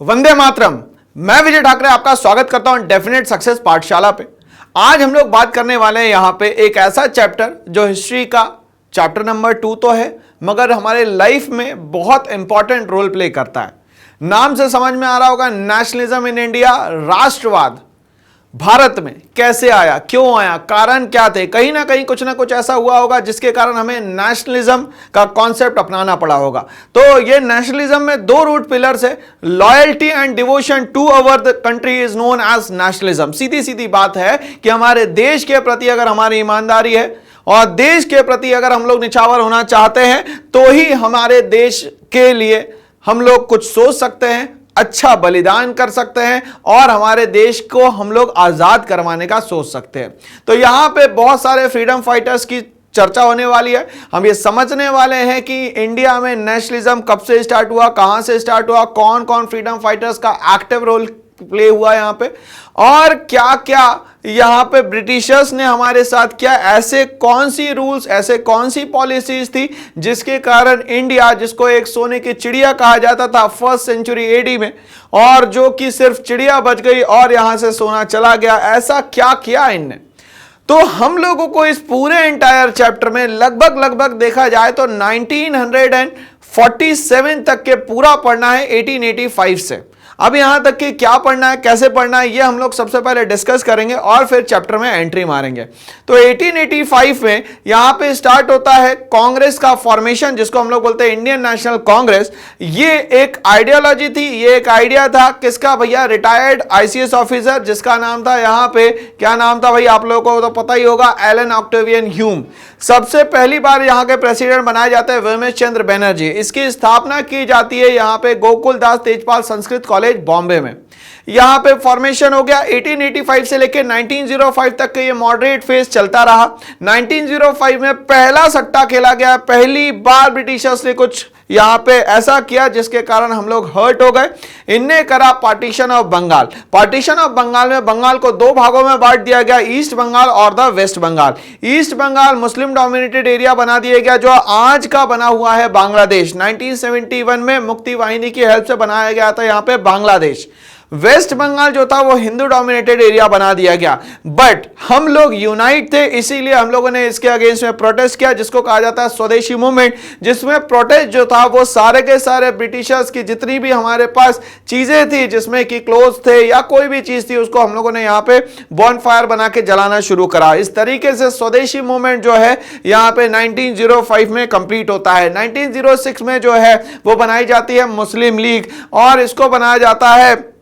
वंदे मातरम। मैं विजय ठाकरे आपका स्वागत करता हूं डेफिनेट सक्सेस पाठशाला पे। आज हम लोग बात करने वाले हैं यहां पे एक ऐसा चैप्टर जो हिस्ट्री का चैप्टर नंबर 2 तो है, मगर हमारे लाइफ में बहुत इंपॉर्टेंट रोल प्ले करता है। नाम से समझ में आ रहा होगा, नेशनलिज्म इन इंडिया, राष्ट्रवाद भारत में कैसे आया, क्यों आया, कारण क्या थे। कहीं ना कहीं कुछ ना कुछ ऐसा हुआ होगा जिसके कारण हमें नेशनलिज्म का कॉन्सेप्ट अपनाना पड़ा होगा। तो ये नेशनलिज्म में दो रूट पिलर्स है, loyalty and devotion to our the country is known as nationalism. सीधी सीधी बात है कि हमारे देश के प्रति अगर हमारी ईमानदारी है और देश के प्रति अगर हम लोग निछावर होना चाहते हैं तो ही हमारे देश के लिए हम लोग कुछ सोच सकते हैं, अच्छा बलिदान कर सकते हैं और हमारे देश को हम लोग आजाद करवाने का सोच सकते हैं। तो यहां पे बहुत सारे फ्रीडम फाइटर्स की चर्चा होने वाली है। हम ये समझने वाले हैं कि इंडिया में नेशनलिज्म कब से स्टार्ट हुआ, कहां से स्टार्ट हुआ, कौन कौन फ्रीडम फाइटर्स का एक्टिव रोल प्ले हुआ यहां पे, और क्या क्या यहां पे ब्रिटिशर्स ने हमारे साथ किया, ऐसे कौन सी रूल्स, ऐसे कौन सी पॉलिसीज थी जिसके कारण इंडिया, जिसको एक सोने की चिड़िया कहा जाता था फर्स्ट सेंचुरी एडी में, और जो कि सिर्फ चिड़िया बच गई और यहां से सोना चला गया, ऐसा क्या किया इनने। तो हम लोगों को इस पूरे एंटायर चैप्टर में लगभग देखा जाए तो 1947 तक के पूरा पढ़ना है, 1885 से। अब यहां तक कि क्या पढ़ना है, कैसे पढ़ना है, ये हम लोग सबसे पहले डिस्कस करेंगे और फिर चैप्टर में एंट्री मारेंगे। तो 1885 में यहां पे स्टार्ट होता है कांग्रेस का फॉर्मेशन, जिसको हम लोग बोलते हैं इंडियन नेशनल कांग्रेस। ये एक आइडियोलॉजी थी, ये एक आइडिया था किसका भैया, रिटायर्ड आईसीएस ऑफिसर, जिसका नाम था यहां पे, क्या नाम था भाई, आप लोगों को तो पता ही होगा, एलन ऑक्टेवियन ह्यूम। सबसे पहली बार यहां के प्रेसिडेंट बनाए जाते हैं विमेश चंद्र बनर्जी। इसकी स्थापना की जाती है यहां पे गोकुल दास तेजपाल संस्कृत कॉलेज बॉम्बे में। यहां पे फॉर्मेशन हो गया 1885 से लेकर 1905 तक के, ये मॉडरेट फेज चलता रहा। 1905 में पहला सट्टा खेला गया, पहली बार ब्रिटिशर्स ने कुछ यहां पे ऐसा किया जिसके कारण हम लोग हर्ट हो गए। इनने करा partition of Bengal. Partition of Bengal में बंगाल को दो भागों में बांट दिया गया, ईस्ट बंगाल और the west Bengal. East Bengal Muslim dominated area बना दिया गया, जो आज का बना हुआ है बांग्लादेश। 1971 में मुक्ति वाहिनी की हेल्प से बनाया गया था यहां पे बांग्लादेश। वेस्ट बंगाल जो था वो हिंदू डोमिनेटेड एरिया बना दिया गया। बट हम लोग यूनाइट थे, इसीलिए हम लोगों ने इसके अगेंस्ट में प्रोटेस्ट किया, जिसको कहा जाता है स्वदेशी मूवमेंट। जिसमें प्रोटेस्ट जो था वो सारे के सारे ब्रिटिशर्स की जितनी भी हमारे पास चीजें थी, जिसमें कि क्लोथ थे या कोई भी चीज थी, उसको हम लोगों ने यहाँ पे बॉनफायर बना के जलाना शुरू करा। इस तरीके से स्वदेशी मूवमेंट जो है यहाँ पे 1905 में कंप्लीट होता है। 1906 में जो है वो बनाई जाती है मुस्लिम लीग, और इसको बनाया जाता है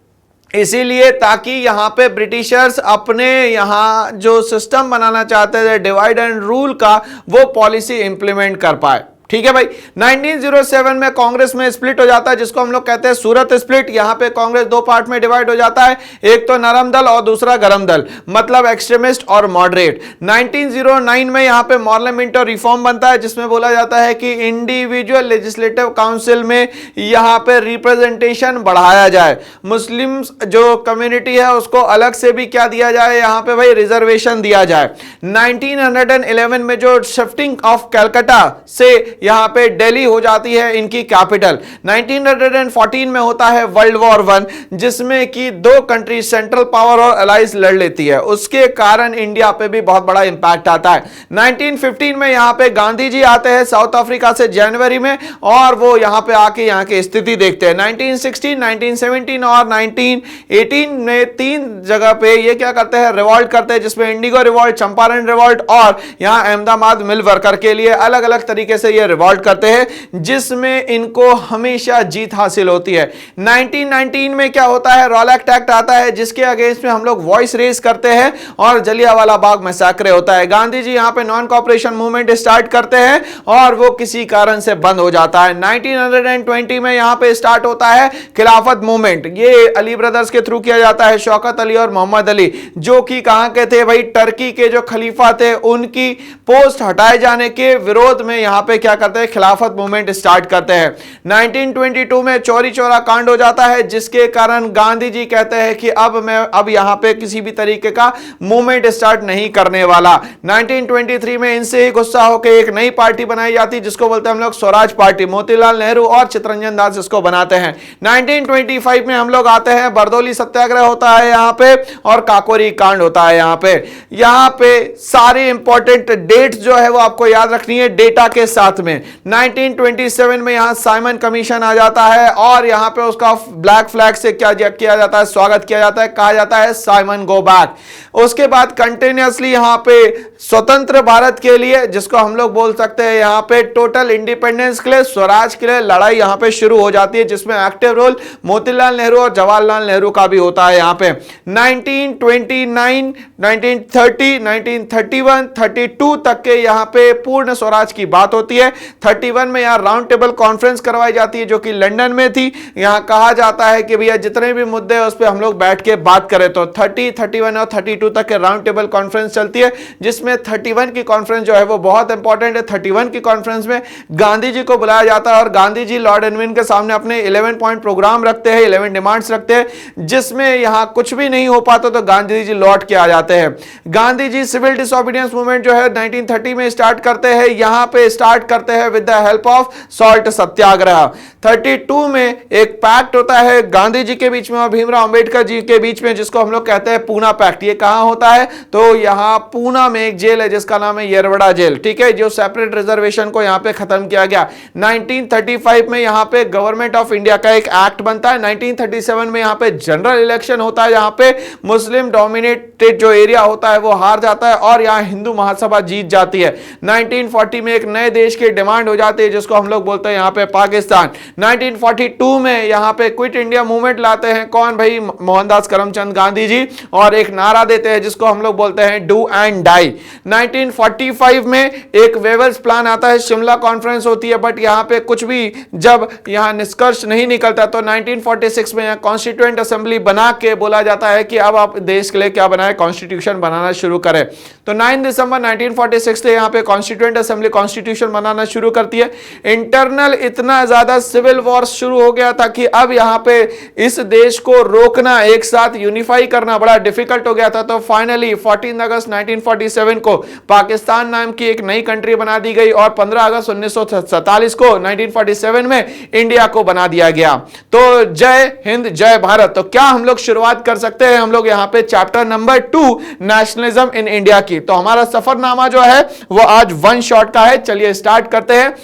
इसीलिए ताकि यहां पे ब्रिटिशर्स अपने यहां जो सिस्टम बनाना चाहते थे डिवाइड एंड रूल का, वो पॉलिसी इंप्लीमेंट कर पाए। ठीक है भाई। 1907 में कांग्रेस में स्प्लिट हो जाता है, जिसको हम लोग कहते हैं सूरत स्प्लिट। यहां पे कांग्रेस दो पार्ट में डिवाइड हो जाता है, एक तो नरम दल और दूसरा गरम दल, मतलब एक्सट्रीमिस्ट और मॉडरेट। 1909 में यहां पे पार्लियामेंट और रिफॉर्म बनता है, जिसमें बोला जाता है कि इंडिविजुअल लेजिस्लेटिव काउंसिल में यहां पे रिप्रेजेंटेशन बढ़ाया जाए, मुस्लिम जो कम्युनिटी है उसको अलग से भी क्या दिया जाए, यहां पे भाई रिजर्वेशन दिया जाए। 1911 में जो शिफ्टिंग ऑफ कलकत्ता से यहां पे दिल्ली हो जाती है इनकी कैपिटल। 1914 में होता है वर्ल्ड वॉर 1, जिसमें कि दो कंट्री सेंट्रल पावर और अलाइज लड़ लेती है। उसके कारण इंडिया पे भी बहुत बड़ा इंपैक्ट आता है। 1915 में यहां पे गांधी जी आते हैं साउथ अफ्रीका से जनवरी में, और वो यहां पे आके यहां की स्थिति देखते हैं। 1916, 1917 और 1918 में तीन जगह पे ये क्या करते हैं, रिवॉल्ट करते हैं, जिसमें इंडिगो रिवॉल्ट, चंपारण रिवॉल्ट और यहां अहमदाबाद मिल वर्कर के लिए अलग अलग तरीके से ये रिवॉल्ट करते हैं, जिसमें इनको हमेशा जीत हासिल होती है। 1919 में क्या होता है, रॉलेट एक्ट आता है, जिसके अगेंस्ट में हम लोग वॉइस रेज करते हैं और जलियांवाला बाग मैसाक्रे होता है। गांधी जी यहां पे नॉन कॉपरेशन मूवमेंट स्टार्ट करते हैं और वो किसी कारण से बंद हो जाता है। 1920 में यहां पे स्टार्ट होता है खिलाफत मूवमेंट। ये अली ब्रदर्स के थ्रू किया जाता है, शौकत अली और मोहम्मद अली, जो कि कहां के थे भाई, टर्की के जो खलीफा थे, उनकी पोस्ट हटाए जाने के विरोध में यहां पे क्या करते हैं, खिलाफत मूवमेंट स्टार्ट करते हैं। 1922 में चौरी चौरा कांड हो जाता है, जिसके कारण गांधी जी कहते हैं कि अब यहां पे किसी भी तरीके का मूवमेंट स्टार्ट नहीं करने वाला। 1923 में इनसे ही गुस्सा होकर एक नई पार्टी बनाई जाती है, जिसको बोलते हैं हम लोग स्वराज पार्टी। मोतीलाल नेहरू और चित्तरंजन दास इसको बनाते हैं। 1925 में हम लोग आते हैं, बरदौली सत्याग्रह होता है यहां पे, और काकोरी कांड होता है यहां पे सारी इंपॉर्टेंट डेट्स जो है वो आपको याद रखनी है डेटा के साथ में। 1927 में यहां साइमन कमीशन आ जाता है, और यहां पे उसका ब्लैक फ्लैग से क्या किया जाता है, स्वागत किया जाता है, कहा जाता है साइमन गो बैक। उसके बाद कंटिन्यूअसली यहां पे स्वतंत्र भारत के लिए, जिसको हम लोग बोल सकते हैं यहां पे टोटल इंडिपेंडेंस के लिए, स्वराज के लिए लड़ाई यहां पे शुरू हो जाती है, जिसमें एक्टिव रोल मोतीलाल नेहरू और जवाहरलाल नेहरू का भी होता है यहां पे। 1929, 1930, 1931, 32 तक के यहां पे पूर्ण स्वराज की बात होती है। 31 में यहां राउंड टेबल कॉन्फ्रेंस करवाई जाती है, जो कि लंदन में थी। यहां कहा जाता है कि भैया जितने भी मुद्दे हैं उस पर हम लोग बैठ के बात करें। तो 30, 31 और 32 तक के राउंड टेबल कॉन्फ्रेंस चलती है, जिसमें 31 की कॉन्फ्रेंस जो है वो बहुत इंपॉर्टेंट है। 31 की कॉन्फ्रेंस में गांधी जी को बुलाया जाता है, और गांधी जी लॉर्ड इरविन के सामने अपने 11 पॉइंट प्रोग्राम रखते हैं, 11 डिमांड्स रखते हैं, जिसमें यहां कुछ भी नहीं हो पाता तो गांधी जी लौट के आ जाते हैं। गांधी जी सिविल डिसोबीडियंस मूवमेंट जो है 1930 में स्टार्ट करते हैं। यहां पे स्टार्ट करते हैं with the help of salt satyagraha. 32 में एक पैक्ट होता है गांधी जी के बीच में और भीमराव अंबेडकर जी के बीच में, जिसको हम लोग कहते हैं पूना पैक्ट। ये कहां होता है, तो यहां पूना में एक जेल है जिसका नाम है येरवड़ा जेल, ठीक है, जो सेपरेट रिजर्वेशन को यहां पे खत्म किया गया। 1935 में यहां पे गवर्नमेंट ऑफ इंडिया का एक एक्ट बनता है। 1937 में यहां पे जनरल इलेक्शन होता है, यहां पे मुस्लिम डोमिनेटेड जो एरिया होता है वो हार जाता है, और यहां हिंदू महासभा जीत जाती है। 1940 में एक नए देश की डिमांड हो जाती है, जिसको हम लोग बोलते हैं यहां पे पाकिस्तान। 1942 में यहां पे क्विट इंडिया मूवमेंट लाते हैं कौन भाई, मोहनदास करमचंद गांधी जी, और एक नारा देते हैं जिसको हम लोग बोलते हैं डू एंड डाई। 1945 में एक वेवल्स प्लान आता है, शिमला कॉन्फ्रेंस होती है, बट यहां पे कुछ भी जब यहां निष्कर्ष नहीं निकलता, तो 1946 में यहां कॉन्स्टिट्यूएंट असेंबली बना के बोला जाता है कि अब आप देश के लिए क्या बनाए, कॉन्स्टिट्यूशन बनाना शुरू करें। तो 9 दिसंबर 1946 से यहां पे कॉन्स्टिट्यूएंट असेंबली कॉन्स्टिट्यूशन बनाना शुरू करती है। इंटरनल इतना ज्यादा सिविल वॉर शुरू हो गया था कि अब यहां पे इस देश को रोकना, एक साथ यूनिफाई करना बड़ा डिफिकल्ट हो गया था। तो फाइनली 14 अगस्त 1947 को पाकिस्तान नाम की एक नई कंट्री बना दी गई, और 15 अगस्त 1947 को 1947 में इंडिया को बना दिया गया। तो जय हिंद, जय भारत। तो क्या हम लोग शुरुआत कर सकते हैं हम लोग यहां पे chapter number 2 nationalism in India की। तो हमारा सफरनामा जो है वो आज 1 शॉट का है। चलिए स्टार्ट करते हैं।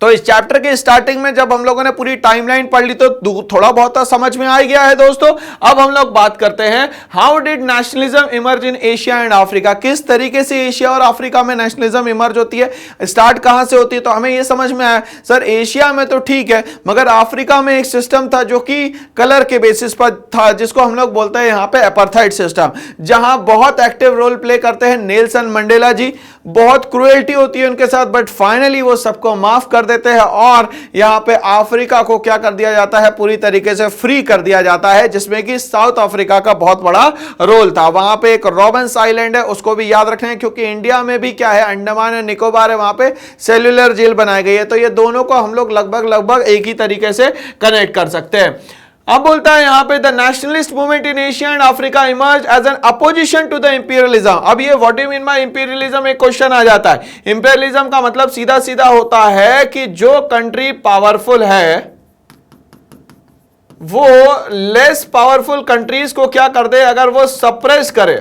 तो इस चैप्टर के स्टार्टिंग में जब हम लोगों ने पूरी टाइमलाइन पढ़ ली तो थोड़ा बहुत समझ में आ गया है दोस्तों। अब हम लोग बात करते हैं how did nationalism emerge in Asia and Africa. किस तरीके से एशिया और अफ्रीका में नेशनलिज्म इमर्ज होती है, स्टार्ट कहां से होती है। तो हमें यह समझ में आया सर एशिया में तो ठीक है, मगर अफ्रीका में एक सिस्टम था जो कि कलर के बेसिस पर था, जिसको हम लोग बोलते हैं यहां पे अपार्थाइड सिस्टम, जहां बहुत एक्टिव रोल प्ले करते हैं नेल्सन मंडेला जी। बहुत क्रुएल्टी होती है उनके साथ, बट फाइनली वो सबको माफ कर देते हैं, और यहां पे अफ्रीका को क्या कर दिया जाता है, पूरी तरीके से फ्री कर दिया जाता है, जिसमें कि साउथ अफ्रीका का बहुत बड़ा रोल था। वहां पे एक रॉबिन्स आइलैंड है, उसको भी याद रखना है, क्योंकि इंडिया में भी क्या है, अंडमान और निकोबार है, वहां पे सेल्यूलर जेल बनाई गई है। तो ये दोनों को हम लोग लगभग एक ही तरीके से कनेक्ट कर सकते हैं। अब बोलता है यहां पे the nationalist movement in Asia and Africa emerge as an opposition to the imperialism. अब ये what do you mean by imperialism, एक क्वेश्चन आ जाता है। इंपीरियलिज्म का मतलब सीधा सीधा होता है कि जो कंट्री पावरफुल है वो लेस पावरफुल कंट्रीज को क्या कर दे, अगर वो सप्रेस करे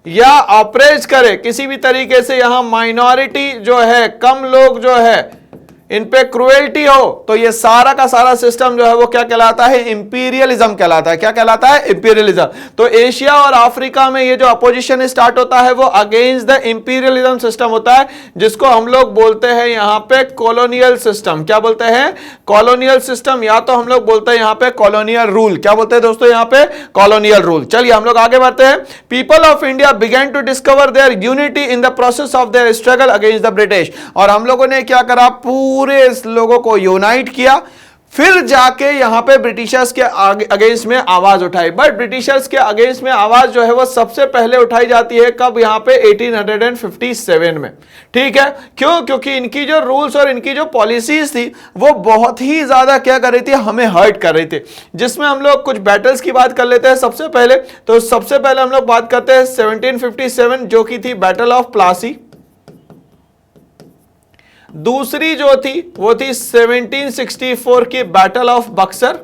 या ऑपरेज करे किसी भी तरीके से, यहां माइनॉरिटी जो है, कम लोग जो है, इन पे क्रुएल्टी हो, तो ये सारा का सारा सिस्टम जो है वो क्या कहलाता है, इंपीरियलिज्म कहलाता है। क्या कहलाता है, इंपीरियलिज्म। तो एशिया और अफ्रीका में ये जो अपोजिशन स्टार्ट होता है वो अगेंस्ट द इंपीरियलिज्म सिस्टम होता है, जिसको हम लोग बोलते हैं यहां पे कॉलोनियल सिस्टम। क्या बोलते हैं, कॉलोनियल सिस्टम, या तो हम लोग बोलते हैं यहां पे कॉलोनियल रूल। क्या बोलते हैं दोस्तों, यहां पे कॉलोनियल रूल। चलिए हम लोग आगे बढ़ते हैं। People of India began to discover their unity in the process of their struggle against the British. और हम लोगों ने क्या करा, पूरे लोगों को यूनाइट किया फिर जाके यहां पे ब्रिटिशर्स के अगेंस्ट में आवाज उठाई। बट ब्रिटिशर्स के अगेंस्ट में आवाज जो है वो सबसे पहले उठाई जाती है कब, यहां पे 1857 में। ठीक है, क्यों? क्योंकि इनकी जो रूल्स और इनकी जो पॉलिसीज थी वो बहुत ही ज्यादा क्या कर रही थी, हमें हर्ट कर रही थी। जिसमें हम लोग कुछ बैटल्स की बात कर लेते हैं सबसे पहले। तो सबसे पहले हम लोग बात करते हैं 1757 जो की थी बैटल ऑफ प्लासी। दूसरी जो थी वो थी 1764 की बैटल ऑफ बक्सर,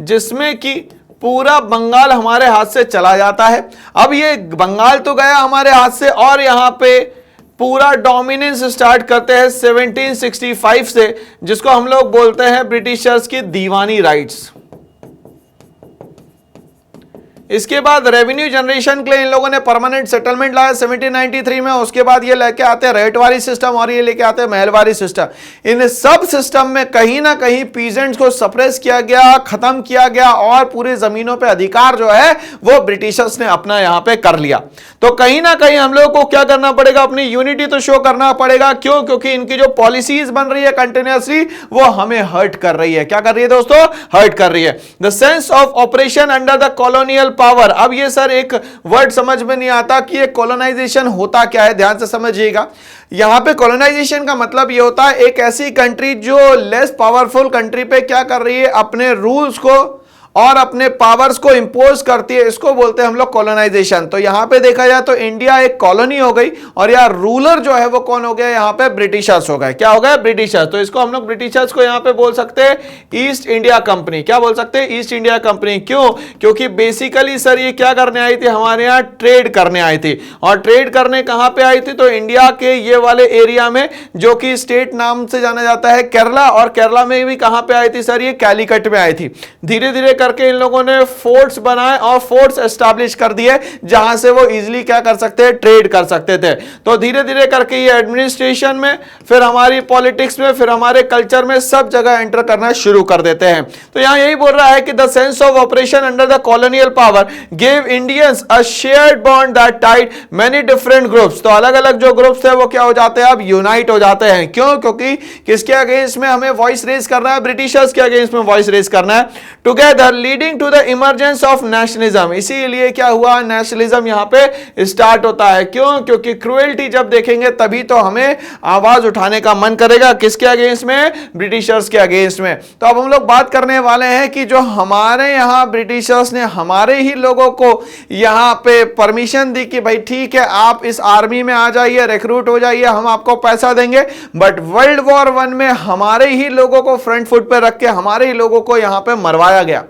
जिसमें कि पूरा बंगाल हमारे हाथ से चला जाता है। अब ये बंगाल तो गया हमारे हाथ से और यहां पे पूरा डोमिनेंस स्टार्ट करते हैं 1765 से, जिसको हम लोग बोलते हैं ब्रिटिशर्स की दीवानी राइट्स। इसके बाद रेवेन्यू जनरेशन के लिए इन लोगों ने परमानेंट सेटलमेंट लाया 1793 में। उसके बाद ये लेके आते हैं रेटवारी सिस्टम और ये लेके आते हैं महलवारी सिस्टम। इन सब सिस्टम में कहीं ना कहीं पीजेंट्स को सप्रेस किया गया, खत्म किया गया और पूरे जमीनों पे अधिकार जो है वो ब्रिटिशर्स ने अपना यहां पे कर लिया। तो कहीं ना कहीं हम लोग को क्या करना पड़ेगा, अपनी यूनिटी तो शो करना पड़ेगा। क्यों? क्योंकि इनकी जो पॉलिसीज बन रही है कंटिन्यूअसली वो हमें हर्ट कर रही है। क्या कर रही है दोस्तों? हर्ट कर रही है। The sense of operation under the colonial power. अब ये सर एक वर्ड समझ में नहीं आता कि ये कॉलोनाइजेशन होता क्या है, ध्यान से समझिएगा। यहां पे कॉलोनाइजेशन का मतलब ये होता है एक ऐसी कंट्री जो लेस पावरफुल कंट्री पे क्या कर रही है, अपने रूल्स को और अपने पावर्स को इंपोज करती है, इसको बोलते हैं हम लोग कॉलोनाइजेशन। तो यहां पे देखा जाए तो इंडिया एक कॉलोनी हो गई और यार रूलर जो है वो कौन हो गया, यहां पे ब्रिटिशर्स हो गए। क्या हो गए? ब्रिटिशर्स। तो इसको हम लोग ब्रिटिशर्स को यहां पे बोल सकते हैं ईस्ट इंडिया कंपनी। क्या बोल सकते हैं? East India company. क्यों? क्योंकि बेसिकली सर ये क्या करने आई थी, हमारे यहां ट्रेड करने आई थी। और ट्रेड करने कहां पे आई थी? तो इंडिया के ये वाले एरिया में जो कि स्टेट नाम से जाना जाता है केरला, और केरला में भी कहां पे आई थी सर, ये कैलीकट में आई थी। धीरे धीरे करके इन लोगों ने फोर्ट्स बनाए और फोर्ट्स एस्टैब्लिश कर दिए जहां से वो इजीली क्या कर सकते हैं, ट्रेड कर सकते थे। तो धीरे धीरे करके ये एडमिनिस्ट्रेशन में, फिर हमारी पॉलिटिक्स में, फिर हमारे कल्चर में सब जगह एंटर करना शुरू कर देते हैं। तो यहां यही बोल रहा है कि the sense of operation under the colonial power give Indians a shared bond that tied many different groups. तो अलग अलग जो ग्रुप्स थे वो क्या हो जाते हैं, अब यूनाइट हो जाते हैं। क्यों? क्योंकि किसके अगेंस्ट में हमें वॉइस रेज करना है, ब्रिटिशर्स के अगेंस्ट में वॉइस रेज करना है। Together leading to the emergence of nationalism. इसीलिए क्या हुआ, नेशनलिज्म यहां पे स्टार्ट होता है। क्यों? क्योंकि क्रूएल्टी जब देखेंगे तभी तो हमें आवाज उठाने का मन करेगा। किसके अगेंस्ट में? ब्रिटिशर्स के अगेंस्ट में। तो अब हम लोग बात करने वाले हैं कि जो हमारे यहां ब्रिटिशर्स ने हमारे ही लोगों को यहां पे परमिशन दी कि भाई ठीक है आप इस आर्मी में आ जाइए, रिक्रूट हो जाइए, हम आपको पैसा देंगे। बट वर्ल्ड वॉर 1 में हमारे ही लोगों को फ्रंट फुट पे रख के हमारे ही लोगों को यहां पे मरवाया गया।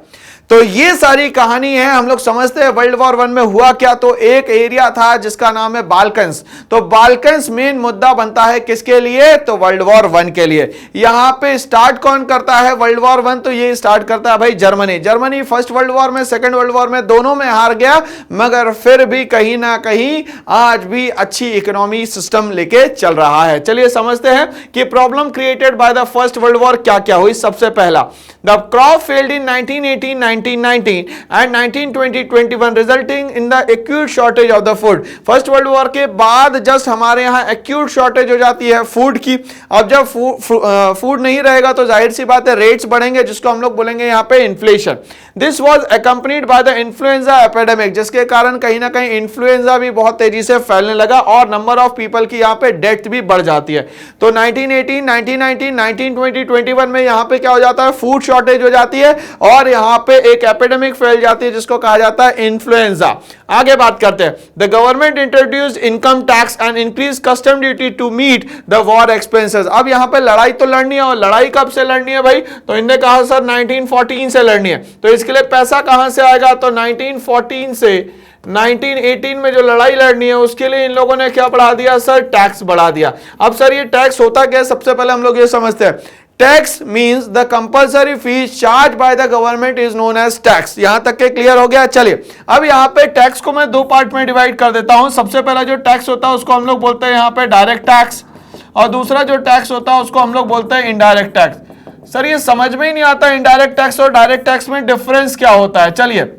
तो ये सारी कहानी है। हम लोग समझते हैं वर्ल्ड वॉर 1 में हुआ क्या। तो एक एरिया था जिसका नाम है बाल्कन्स। तो बाल्कन्स मेन मुद्दा बनता है किसके लिए? तो वर्ल्ड वॉर 1 के लिए। यहां पे स्टार्ट कौन करता है वर्ल्ड वॉर 1? तो ये स्टार्ट करता है भाई Germany. Germany first world war में, सेकंड वर्ल्ड वॉर में दोनों में हार गया, मगर फिर भी कहीं ना कहीं आज भी अच्छी इकोनॉमी सिस्टम लेके चल रहा है। चलिए समझते हैं कि problem created by the first world war क्या क्या हुई। सबसे पहला, the crop failed in 1918 1919 and 1920-21 resulting in the acute shortage of the food। First world war के बाद जस्ट हमारे यहाँ एक्यूट शॉर्टेज हो जाती है फूड की। अब जब फूड नहीं रहेगा तो जाहिर सी बात है रेट्स बढ़ेंगे, जिसको हम लोग बोलेंगे यहाँ पे inflation. This was accompanied by the influenza epidemic, जिसके कारण कहीं ना कहीं इन्फ्लुएंजा भी बहुत तेजी से फैलने लगा और नंबर ऑफ पीपल की यहाँ पे डेथ भी बढ़ जाती है। तो 1918 1919 1920 21 में यहाँ पे क्या हो जाता है, फूड शॉर्टेज हो जाती है और यहाँ पे एक एपिडेमिक फैल जाती है जिसको कहा जाता है इन्फ्लुएंजा। आगे बात करते हैं। The government introduced income tax and increase custom duty to meet the war expenses. अब यहाँ पे लड़ाई तो लड़नी है, और लड़ाई कब से लड़नी है भाई? तो इन्होंने कहा सर 1914 से लड़नी है। तो इसके लिए पैसा कहां से आएगा? तो 1914 से 1918 में जो लड़ाई लड़नी है उसके लिए इन लोगों ने क्या बढ़ा दिया सर? टैक्स बढ़ा दिया। अब सर ये टैक्स होता क्या है? सबसे पहले हम लोग ये समझते हैं। Tax means the compulsory fee charge by the government is known as tax. यहां तक के क्लियर हो गया? चलिए अब यहां पे टैक्स को मैं दो पार्ट में डिवाइड कर देता हूं। सबसे पहला जो टैक्स होता है उसको हम लोग बोलते हैं यहां पे डायरेक्ट टैक्स, और दूसरा जो टैक्स होता है उसको हम लोग बोलते हैं इनडायरेक्ट टैक्स। सर ये समझ में ही नहीं आता इनडायरेक्ट टैक्स और डायरेक्ट टैक्स में डिफरेंस क्या होता है। चलिए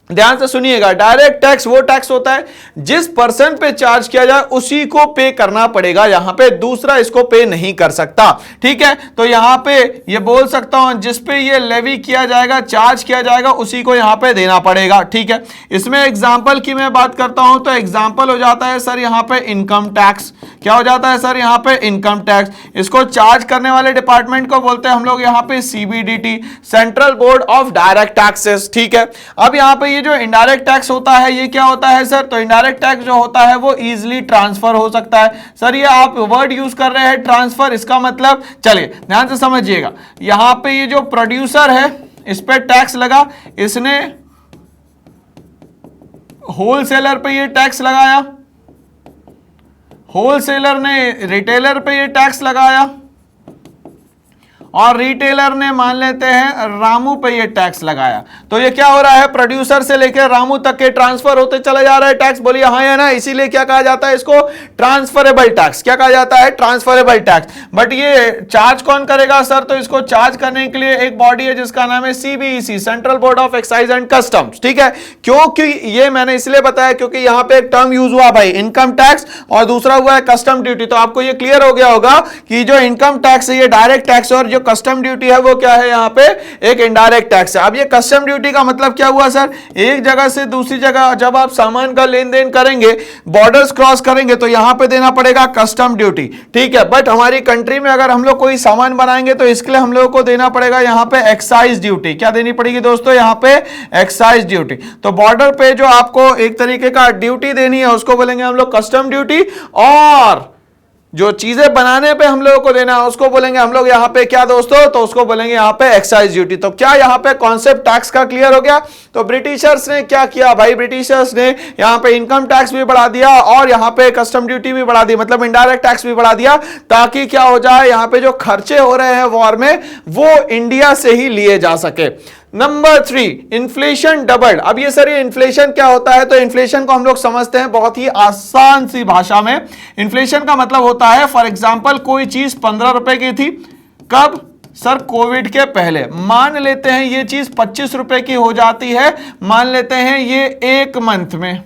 ध्यान से सुनिएगा, डायरेक्ट टैक्स वो टैक्स होता है जिस पर्सन पे चार्ज किया जाए उसी को पे करना पड़ेगा, यहां पे दूसरा इसको पे नहीं कर सकता। ठीक है, तो यहां पे ये बोल सकता हूं जिस पे ये लेवी किया जाएगा, चार्ज किया जाएगा, उसी को यहां पे देना पड़ेगा। ठीक है, इसमें एग्जांपल की मैं बात करता हूं तो एग्जांपल हो जाता है सर यहां पे इनकम टैक्स। क्या हो जाता है सर यहां पे इनकम टैक्स, इसको चार्ज करने वाले डिपार्टमेंट को बोलते हैं हम लोग यहां पे CBDT, central board of direct taxes. ठीक है, अब यहां पे ये जो इनडायरेक्ट टैक्स होता है ये क्या होता है सर, तो इनडायरेक्ट टैक्स जो होता है वो इजीली ट्रांसफर हो सकता है। सर ये आप वर्ड यूज कर रहे हैं ट्रांसफर, इसका मतलब चलिए ध्यान से समझिएगा, यहां पे ये जो प्रोड्यूसर है इस पे टैक्स लगा, इसने होलसेलर पे ये टैक्स लगाया, होलसेलर ने रिटेलर पे ये टैक्स लगाया, और रिटेलर ने मान लेते हैं रामू पे ये टैक्स लगाया। तो ये क्या हो रहा है, प्रोड्यूसर से लेकर रामू तक के ट्रांसफर होते चले जा रहे हैं टैक्स। बोलिए हाँ या ना, इसीलिए क्या कहा जाता है इसको, ट्रांसफरेबल टैक्स। क्या कहा जाता है, ट्रांसफरेबल टैक्स। बट ये चार्ज कौन करेगा सर, तो इसको चार्ज करने के लिए एक बॉडी है जिसका नाम है CBEC, central board of excise and customs. ठीक है, क्योंकि ये मैंने इसलिए बताया क्योंकि यहां पे एक टर्म यूज हुआ भाई इनकम टैक्स और दूसरा हुआ है कस्टम ड्यूटी। तो आपको ये क्लियर हो गया होगा कि जो इनकम टैक्स है ये डायरेक्ट टैक्स और जो कस्टम ड्यूटी है वो क्या है, यहां पे एक इनडायरेक्ट टैक्स है। अब ये कस्टम ड्यूटी का मतलब क्या हुआ सर, एक जगह से दूसरी जगह जब आप सामान का लेन देन करेंगे, बॉर्डर्स क्रॉस करेंगे तो यहां पे देना पड़ेगा कस्टम ड्यूटी। ठीक है, बट हमारी कंट्री में अगर हम लोग कोई सामान बनाएंगे तो इसके लिए हम लोगों को देना पड़ेगा यहां पे एक्साइज ड्यूटी। क्या देनी पड़ेगी दोस्तों, यहां पे एक्साइज ड्यूटी। तो बॉर्डर पे जो आपको एक तरीके का ड्यूटी देनी है उसको बोलेंगे हम लोग कस्टम ड्यूटी, और जो चीजें बनाने पे हम लोगों को देना है उसको बोलेंगे हम लोग यहां पे क्या दोस्तों, तो उसको बोलेंगे यहां पे एक्साइज ड्यूटी। तो क्या यहां पे कॉन्सेप्ट टैक्स का क्लियर हो गया। तो ब्रिटिशर्स ने क्या किया भाई, ब्रिटिशर्स ने यहां पे इनकम टैक्स भी बढ़ा दिया और यहां पे कस्टम ड्यूटी भी बढ़ा दी, मतलब इनडायरेक्ट टैक्स भी बढ़ा दिया, ताकि क्या हो जाए, यहां पे जो खर्चे हो रहे हैं वॉर में वो इंडिया से ही लिए जा सके। Number 3, inflation doubled. अब ये सर ये इन्फ्लेशन क्या होता है, तो इन्फ्लेशन को हम लोग समझते हैं बहुत ही आसान सी भाषा में। इन्फ्लेशन का मतलब होता है फॉर एग्जांपल कोई चीज 15 रुपए की थी, कब सर, कोविड के पहले। मान लेते हैं ये चीज 25 रुपए की हो जाती है, मान लेते हैं ये एक मंथ में।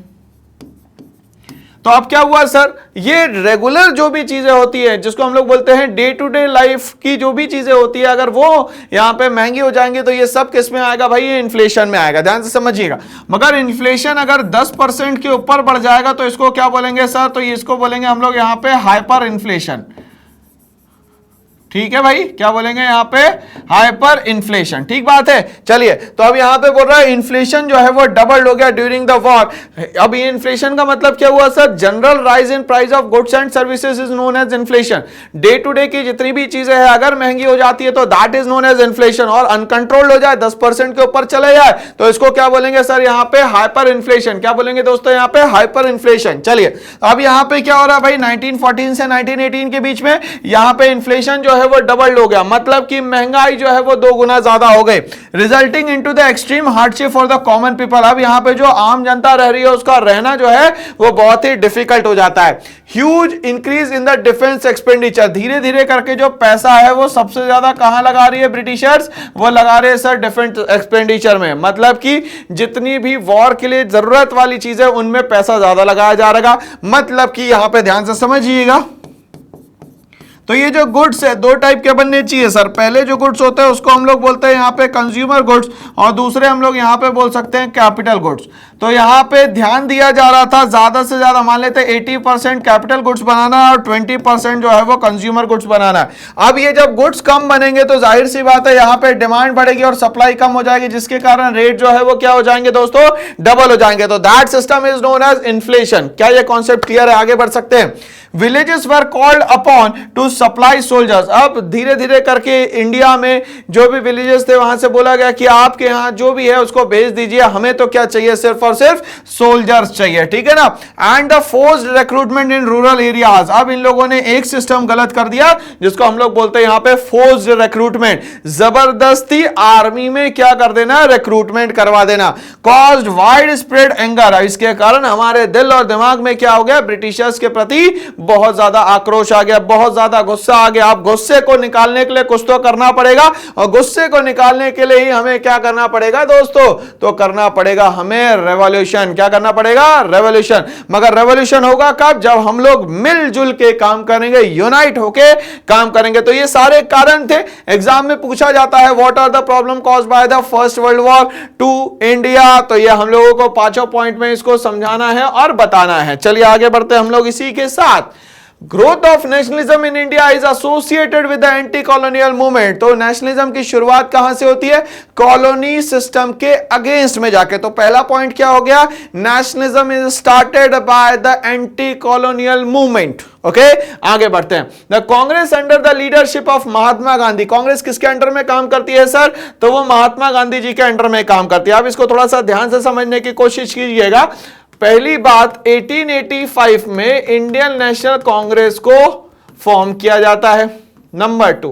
तो अब क्या हुआ सर, ये रेगुलर जो भी चीजें होती है जिसको हम लोग बोलते हैं डे टू डे लाइफ की जो भी चीजें होती है, अगर वो यहां पे महंगी हो जाएंगी तो ये सब किस में आएगा भाई, ये इन्फ्लेशन में आएगा। ध्यान से समझिएगा। मगर इन्फ्लेशन अगर 10% के ऊपर बढ़ जाएगा तो इसको क्या बोलेंगे सर, तो इसको बोलेंगे हम लोग यहां पे हाइपर इन्फ्लेशन। ठीक है भाई, क्या बोलेंगे यहां पे, हाइपर इन्फ्लेशन। ठीक बात है। चलिए, तो अब यहां पे बोल रहा है इन्फ्लेशन जो है वो डबल हो गया ड्यूरिंग द वॉर। अब ये इन्फ्लेशन का मतलब क्या हुआ sir, general rise in price of goods and services is known as inflation. Day to day की जितनी भी चीजें हैं अगर महंगी हो जाती है तो that is known as inflation, और अनकंट्रोल्ड हो जाए 10% के ऊपर चले जाए तो इसको क्या बोलेंगे सर, यहां पे हाइपर इन्फ्लेशन। क्या बोलेंगे दोस्तों, यहां पे हाइपर इन्फ्लेशन। चलिए, अब यहां पे क्या हो रहा है भाई, 1914 से 1918 के बीच में यहां पे इन्फ्लेशन जो है वो डबल हो गया, मतलब कि महंगाई जो है वो 2 गुना ज्यादा हो गई, resulting into the extreme hardship for the common people. अब यहां पे जो आम जनता रह रही है उसका रहना जो है वो बहुत ही डिफिकल्ट हो जाता है। Huge increase in the defence expenditure. धीरे धीरे करके जो पैसा है वो सबसे ज्यादा कहां लगा रही है ब्रिटिशर्स, वो लगा रहे हैं सर डिफेंस एक्सपेंडिचर में, मतलब कि जितनी भी वॉर के लिए जरूरत वाली चीजें उनमें पैसा ज्यादा लगाया जा रहा, मतलब कि यहां पे ध्यान से समझिएगा। तो ये जो गुड्स है 2 टाइप के बनने चाहिए सर। पहले जो गुड्स होते हैं उसको हम लोग बोलते हैं यहाँ पे कंज्यूमर गुड्स, और दूसरे हम लोग यहाँ पे बोल सकते हैं कैपिटल गुड्स। तो यहाँ पे ध्यान दिया जा रहा था ज्यादा से ज्यादा, मान लेते 80% कैपिटल गुड्स बनाना और 20% जो है वो कंज्यूमर गुड्स बनाना। अब ये जब गुड्स कम बनेंगे तो जाहिर सी बात है यहाँ पे डिमांड बढ़ेगी और सप्लाई कम हो जाएगी, जिसके कारण रेट जो है वो क्या हो जाएंगे दोस्तों, डबल हो जाएंगे। तो that system is known as inflation. क्या ये कॉन्सेप्ट क्लियर है, आगे बढ़ सकते हैं। Villages were called upon to supply soldiers. अब धीरे धीरे करके इंडिया में जो भी विलेजेस थे वहां से बोला गया कि आपके यहाँ जो भी है उसको भेज दीजिए, हमें तो क्या चाहिए, सिर्फ और और सिर्फ सोल्जर्स चाहिए, ठीक है ना। And the forced recruitment in rural areas, अब इन लोगों ने एक सिस्टम गलत कर दिया जिसको हम लोग बोलते हैं यहां पे फोर्स्ड रिक्रूटमेंट, जबरदस्ती आर्मी में क्या कर देना, रिक्रूटमेंट करवा देना। कॉज्ड वाइड स्प्रेड एंगर, इसके कारण हमारे दिल और दिमाग में क्या हो गया, ब्रिटिशर्स के प्रति बहुत ज्यादा आक्रोश आ गया, बहुत ज्यादा गुस्सा आ गया। अब गुस्से को निकालने के लिए कुछ तो करना पड़ेगा, और गुस्से को निकालने के लिए ही हमें क्या करना पड़ेगा दोस्तों, तो करना पड़ेगा हमें रेवोल्यूशन। क्या करना पड़ेगा, रेवोल्यूशन। मगर रेवोल्यूशन होगा कब, जब हम लोग मिलजुल के काम करेंगे, यूनाइट होके काम करेंगे। तो ये सारे कारण थे, एग्जाम में पूछा जाता है what are the problem caused by the first world War to India. तो ये हम लोगों को पांचों पॉइंट में इसको समझाना है और बताना है। चलिए आगे बढ़ते हैं हम लोग इसी के साथ। Growth of nationalism in India is associated with the anti colonial movement. तो नेशनलिज्म की शुरुआत कहां से होती है, कॉलोनी सिस्टम के अगेंस्ट में जाके। तो पहला पॉइंट क्या हो गया, nationalism is started by the anti colonial movement. Okay, आगे बढ़ते हैं। The Congress under the leadership of Mahatma Gandhi, Congress किसके अंडर में काम करती है सर, तो वो महात्मा गांधी जी के अंडर में काम करती है। आप इसको थोड़ा सा ध्यान से समझने की कोशिश कीजिएगा। पहली बात, 1885 में इंडियन नेशनल कांग्रेस को फॉर्म किया जाता है। नंबर 2,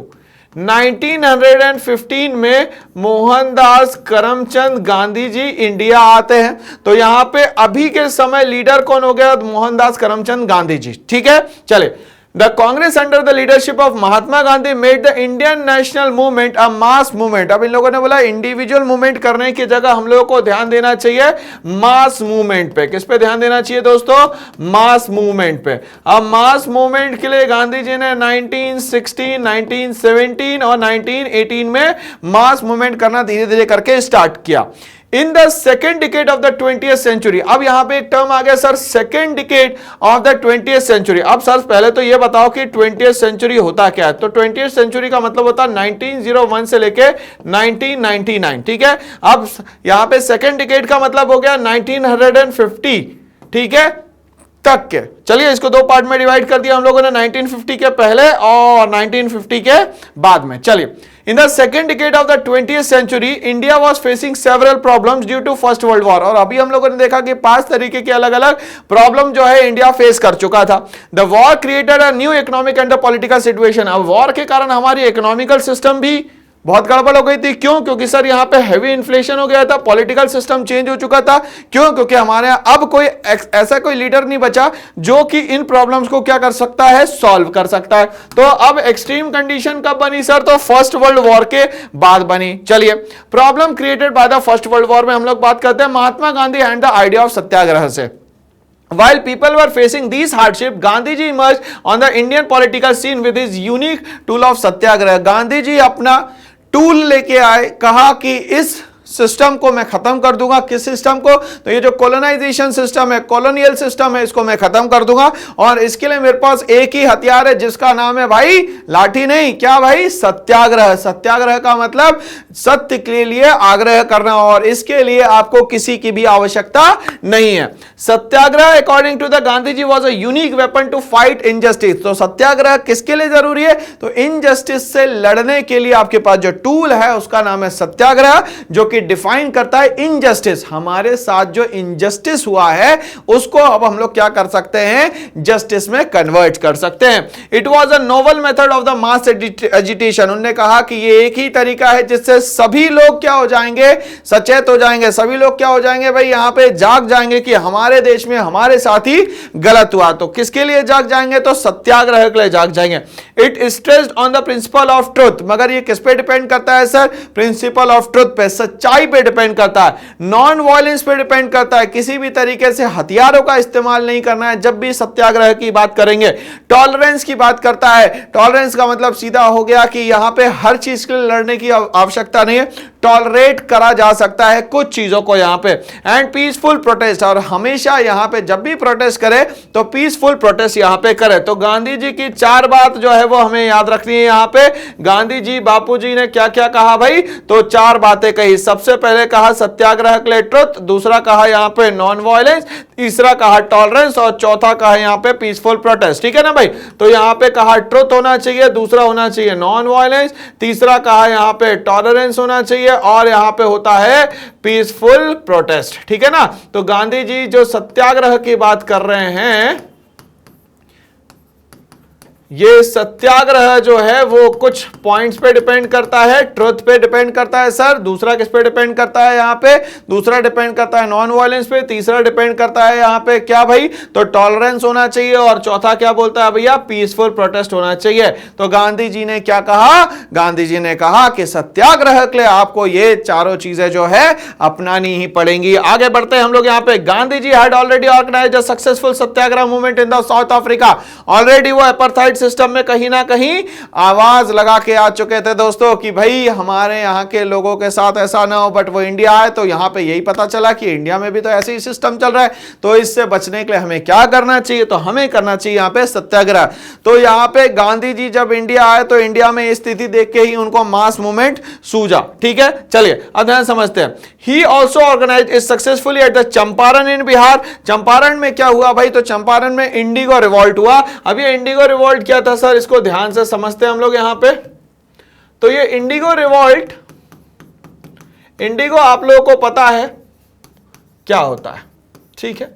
1915 में मोहनदास करमचंद गांधी जी इंडिया आते हैं। तो यहां पे अभी के समय लीडर कौन हो गया, मोहनदास करमचंद गांधी जी, ठीक है। चले, The Congress under the leadership of Mahatma Gandhi made the Indian national movement a mass movement। अब इन लोगों ने बोला इंडिविजुअल मूवमेंट करने की जगह हम लोगों को ध्यान देना चाहिए मास मूवमेंट पे। किस पे ध्यान देना चाहिए दोस्तों, मास मूवमेंट पे। अब मास मूवमेंट के लिए गांधी जी ने 1916, 1917 और 1918 में मास मूवमेंट करना धीरे धीरे करके स्टार्ट किया। In the second decade of the 20th century, अब यहां पे एक टर्म आ गया sir, second decade of the 20th century. अब सर पहले तो ये बताओ कि 20th सेंचुरी होता क्या है। तो 20th सेंचुरी का मतलब होता है 1901 से लेके 1999, ठीक है। अब यहां पे सेकेंड डिकेड का मतलब हो गया 1950, ठीक है, तक के। चलिए इसको दो पार्ट में डिवाइड कर दिया हम लोगों ने, 1950 के पहले और 1950 के बाद में। चलिए, in the second decade of the 20th century India was facing several problems due to First world War. और अभी हम लोगों ने देखा कि 5 तरीके के अलग अलग प्रॉब्लम जो है इंडिया फेस कर चुका था। The war created a new economic and the political situation. अब वॉर के कारण हमारी इकोनॉमिकल सिस्टम भी बहुत गड़बड़ हो गई थी। क्यों, क्योंकि सर यहां पे हैवी इन्फ्लेशन हो गया था, पॉलिटिकल सिस्टम चेंज हो चुका था। क्यों, क्योंकि हमारे यहां अब कोई ऐसा कोई लीडर नहीं बचा जो कि इन प्रॉब्लम्स को क्या कर सकता है, सॉल्व कर सकता है। तो अब एक्सट्रीम कंडीशन कब बनी सर, तो फर्स्ट वर्ल्ड वॉर के बाद बनी। चलिए, problem created by the first world war में हम लोग बात करते हैं Mahatma Gandhi and the idea of satyagraha से। While people were facing these hardship, Gandhi ji emerged on the Indian political scene with his unique tool of सत्याग्रह। गांधी जी अपना टूल लेके आए, कहा कि इस सिस्टम को मैं खत्म कर दूंगा। किस सिस्टम को, तो ये जो कॉलोनाइजेशन सिस्टम है, कॉलोनियल सिस्टम है, इसको मैं खत्म कर दूंगा। और इसके लिए मेरे पास एक ही हथियार है जिसका नाम है भाई लाठी नहीं, क्या भाई, सत्याग्रह। सत्याग्रह का मतलब सत्य के लिए आग्रह करना, और इसके लिए आपको किसी की भी आवश्यकता नहीं है। Satyagraha according to the Gandhi ji was a unique weapon to fight injustice. तो सत्याग्रह किसके लिए जरूरी है, तो इनजस्टिस से लड़ने के लिए आपके पास जो टूल है उसका नाम है सत्याग्रह, जो कि डिफाइन करता है इनजस्टिस। हमारे साथ जो इनजस्टिस हुआ है उसको अब हम लोग क्या कर सकते हैं, जस्टिस में कन्वर्ट कर सकते हैं। It was a novel method of the mass agitation. उन्होंने कहा कि ये एक ही तरीका है जिससे सभी लोग क्या हो जाएंगे, सचेत हो जाएंगे। सभी लोग क्या हो जाएंगे भाई, यहां पे जाग जाएंगे कि हमारे देश में हमारे साथ ही गलत हुआ। तो किसके लिए जाग जाएंगे, तो सत्याग्रह के लिए जाग जाएंगे। It stressed on the principle of truth. मगर ये किस पे डिपेंड करता है सर, प्रिंसिपल ऑफ ट्रुथ पे, सच्चाई पे डिपेंड करता है। नॉन वायलेंस पे डिपेंड करता है, किसी भी तरीके से हथियारों का इस्तेमाल नहीं करना है जब भी सत्याग्रह की बात करेंगे। टॉलरेंस की बात करता है। टॉलरेंस का मतलब सीधा हो गया कि यहां पे हर चीज के लिए लड़ने की आवश्यकता नहीं है, टॉलरेट करा जा सकता है कुछ चीजों को यहां पे। एंड पीसफुल प्रोटेस्ट, और हमेशा यहां पे जब भी प्रोटेस्ट करे तो पीसफुल प्रोटेस्ट यहां पे करे। तो गांधी जी की 4 बात जो है वो हमें याद रखनी है। यहां पे गांधी जी, बापू जी ने क्या क्या कहा भाई, तो 4 बातें कही। सबसे पहले कहा सत्याग्रह के लिए ट्रुथ, दूसरा कहा यहां पे नॉन वायलेंस, तीसरा कहा टॉलरेंस, और चौथा कहा यहां पे पीसफुल प्रोटेस्ट। ठीक है ना भाई, तो यहां पे कहा ट्रुथ होना चाहिए, दूसरा होना चाहिए नॉन वायलेंस, तीसरा कहा यहां पे टॉलरेंस होना चाहिए, और यहां पे होता है पीसफुल प्रोटेस्ट, ठीक है ना। तो गांधी जी जो सत्याग्रह की बात कर रहे हैं, ये सत्याग्रह जो है वो कुछ पॉइंट्स पे डिपेंड करता है, ट्रुथ पे डिपेंड करता है सर, दूसरा किस पे डिपेंड करता है यहां पे, दूसरा डिपेंड करता है नॉन वायलेंस पे, तीसरा डिपेंड करता है यहां पे क्या भाई, तो टॉलरेंस होना चाहिए, और चौथा क्या बोलता है भैया, पीसफुल प्रोटेस्ट होना चाहिए। तो गांधी जी ने क्या कहा, गांधी जी ने कहा कि सत्याग्रह के लिए आपको ये चारों चीजें जो है अपनानी ही पड़ेंगी। आगे बढ़ते हैं हम लोग यहां पे। Gandhi ji had already organized a successful satyagraha movement in the South Africa. Already वो अपार्थाइड सिस्टम में कहीं ना कहीं आवाज लगा के आ चुके थे दोस्तों कि भाई हमारे यहां के लोगों के साथ ऐसा ना हो, बट वो इंडिया आए तो यहां पे यही पता चला कि इंडिया में भी तो ऐसे ही सिस्टम चल रहा है, तो इससे बचने के लिए हमें क्या करना चाहिए, तो हमें करना चाहिए यहां पे सत्याग्रह। तो यहां पे गांधी जी जब इंडिया आए तो इंडिया में स्थिति देख के ही उनको मास मूवमेंट सूझा, ठीक है। चलिए अब ध्यान समझते हैं। He also organize it successfully at the Champaran in Bihar. Champaran में क्या हुआ भाई, तो चंपारण में इंडिगो रिवॉल्ट हुआ। अब ये इंडिगो रिवॉल्ट क्या था सर, इसको ध्यान से समझते हैं हम लोग यहां पे। तो ये इंडिगो रिवॉल्ट, इंडिगो आप लोगों को पता है क्या होता है, ठीक है।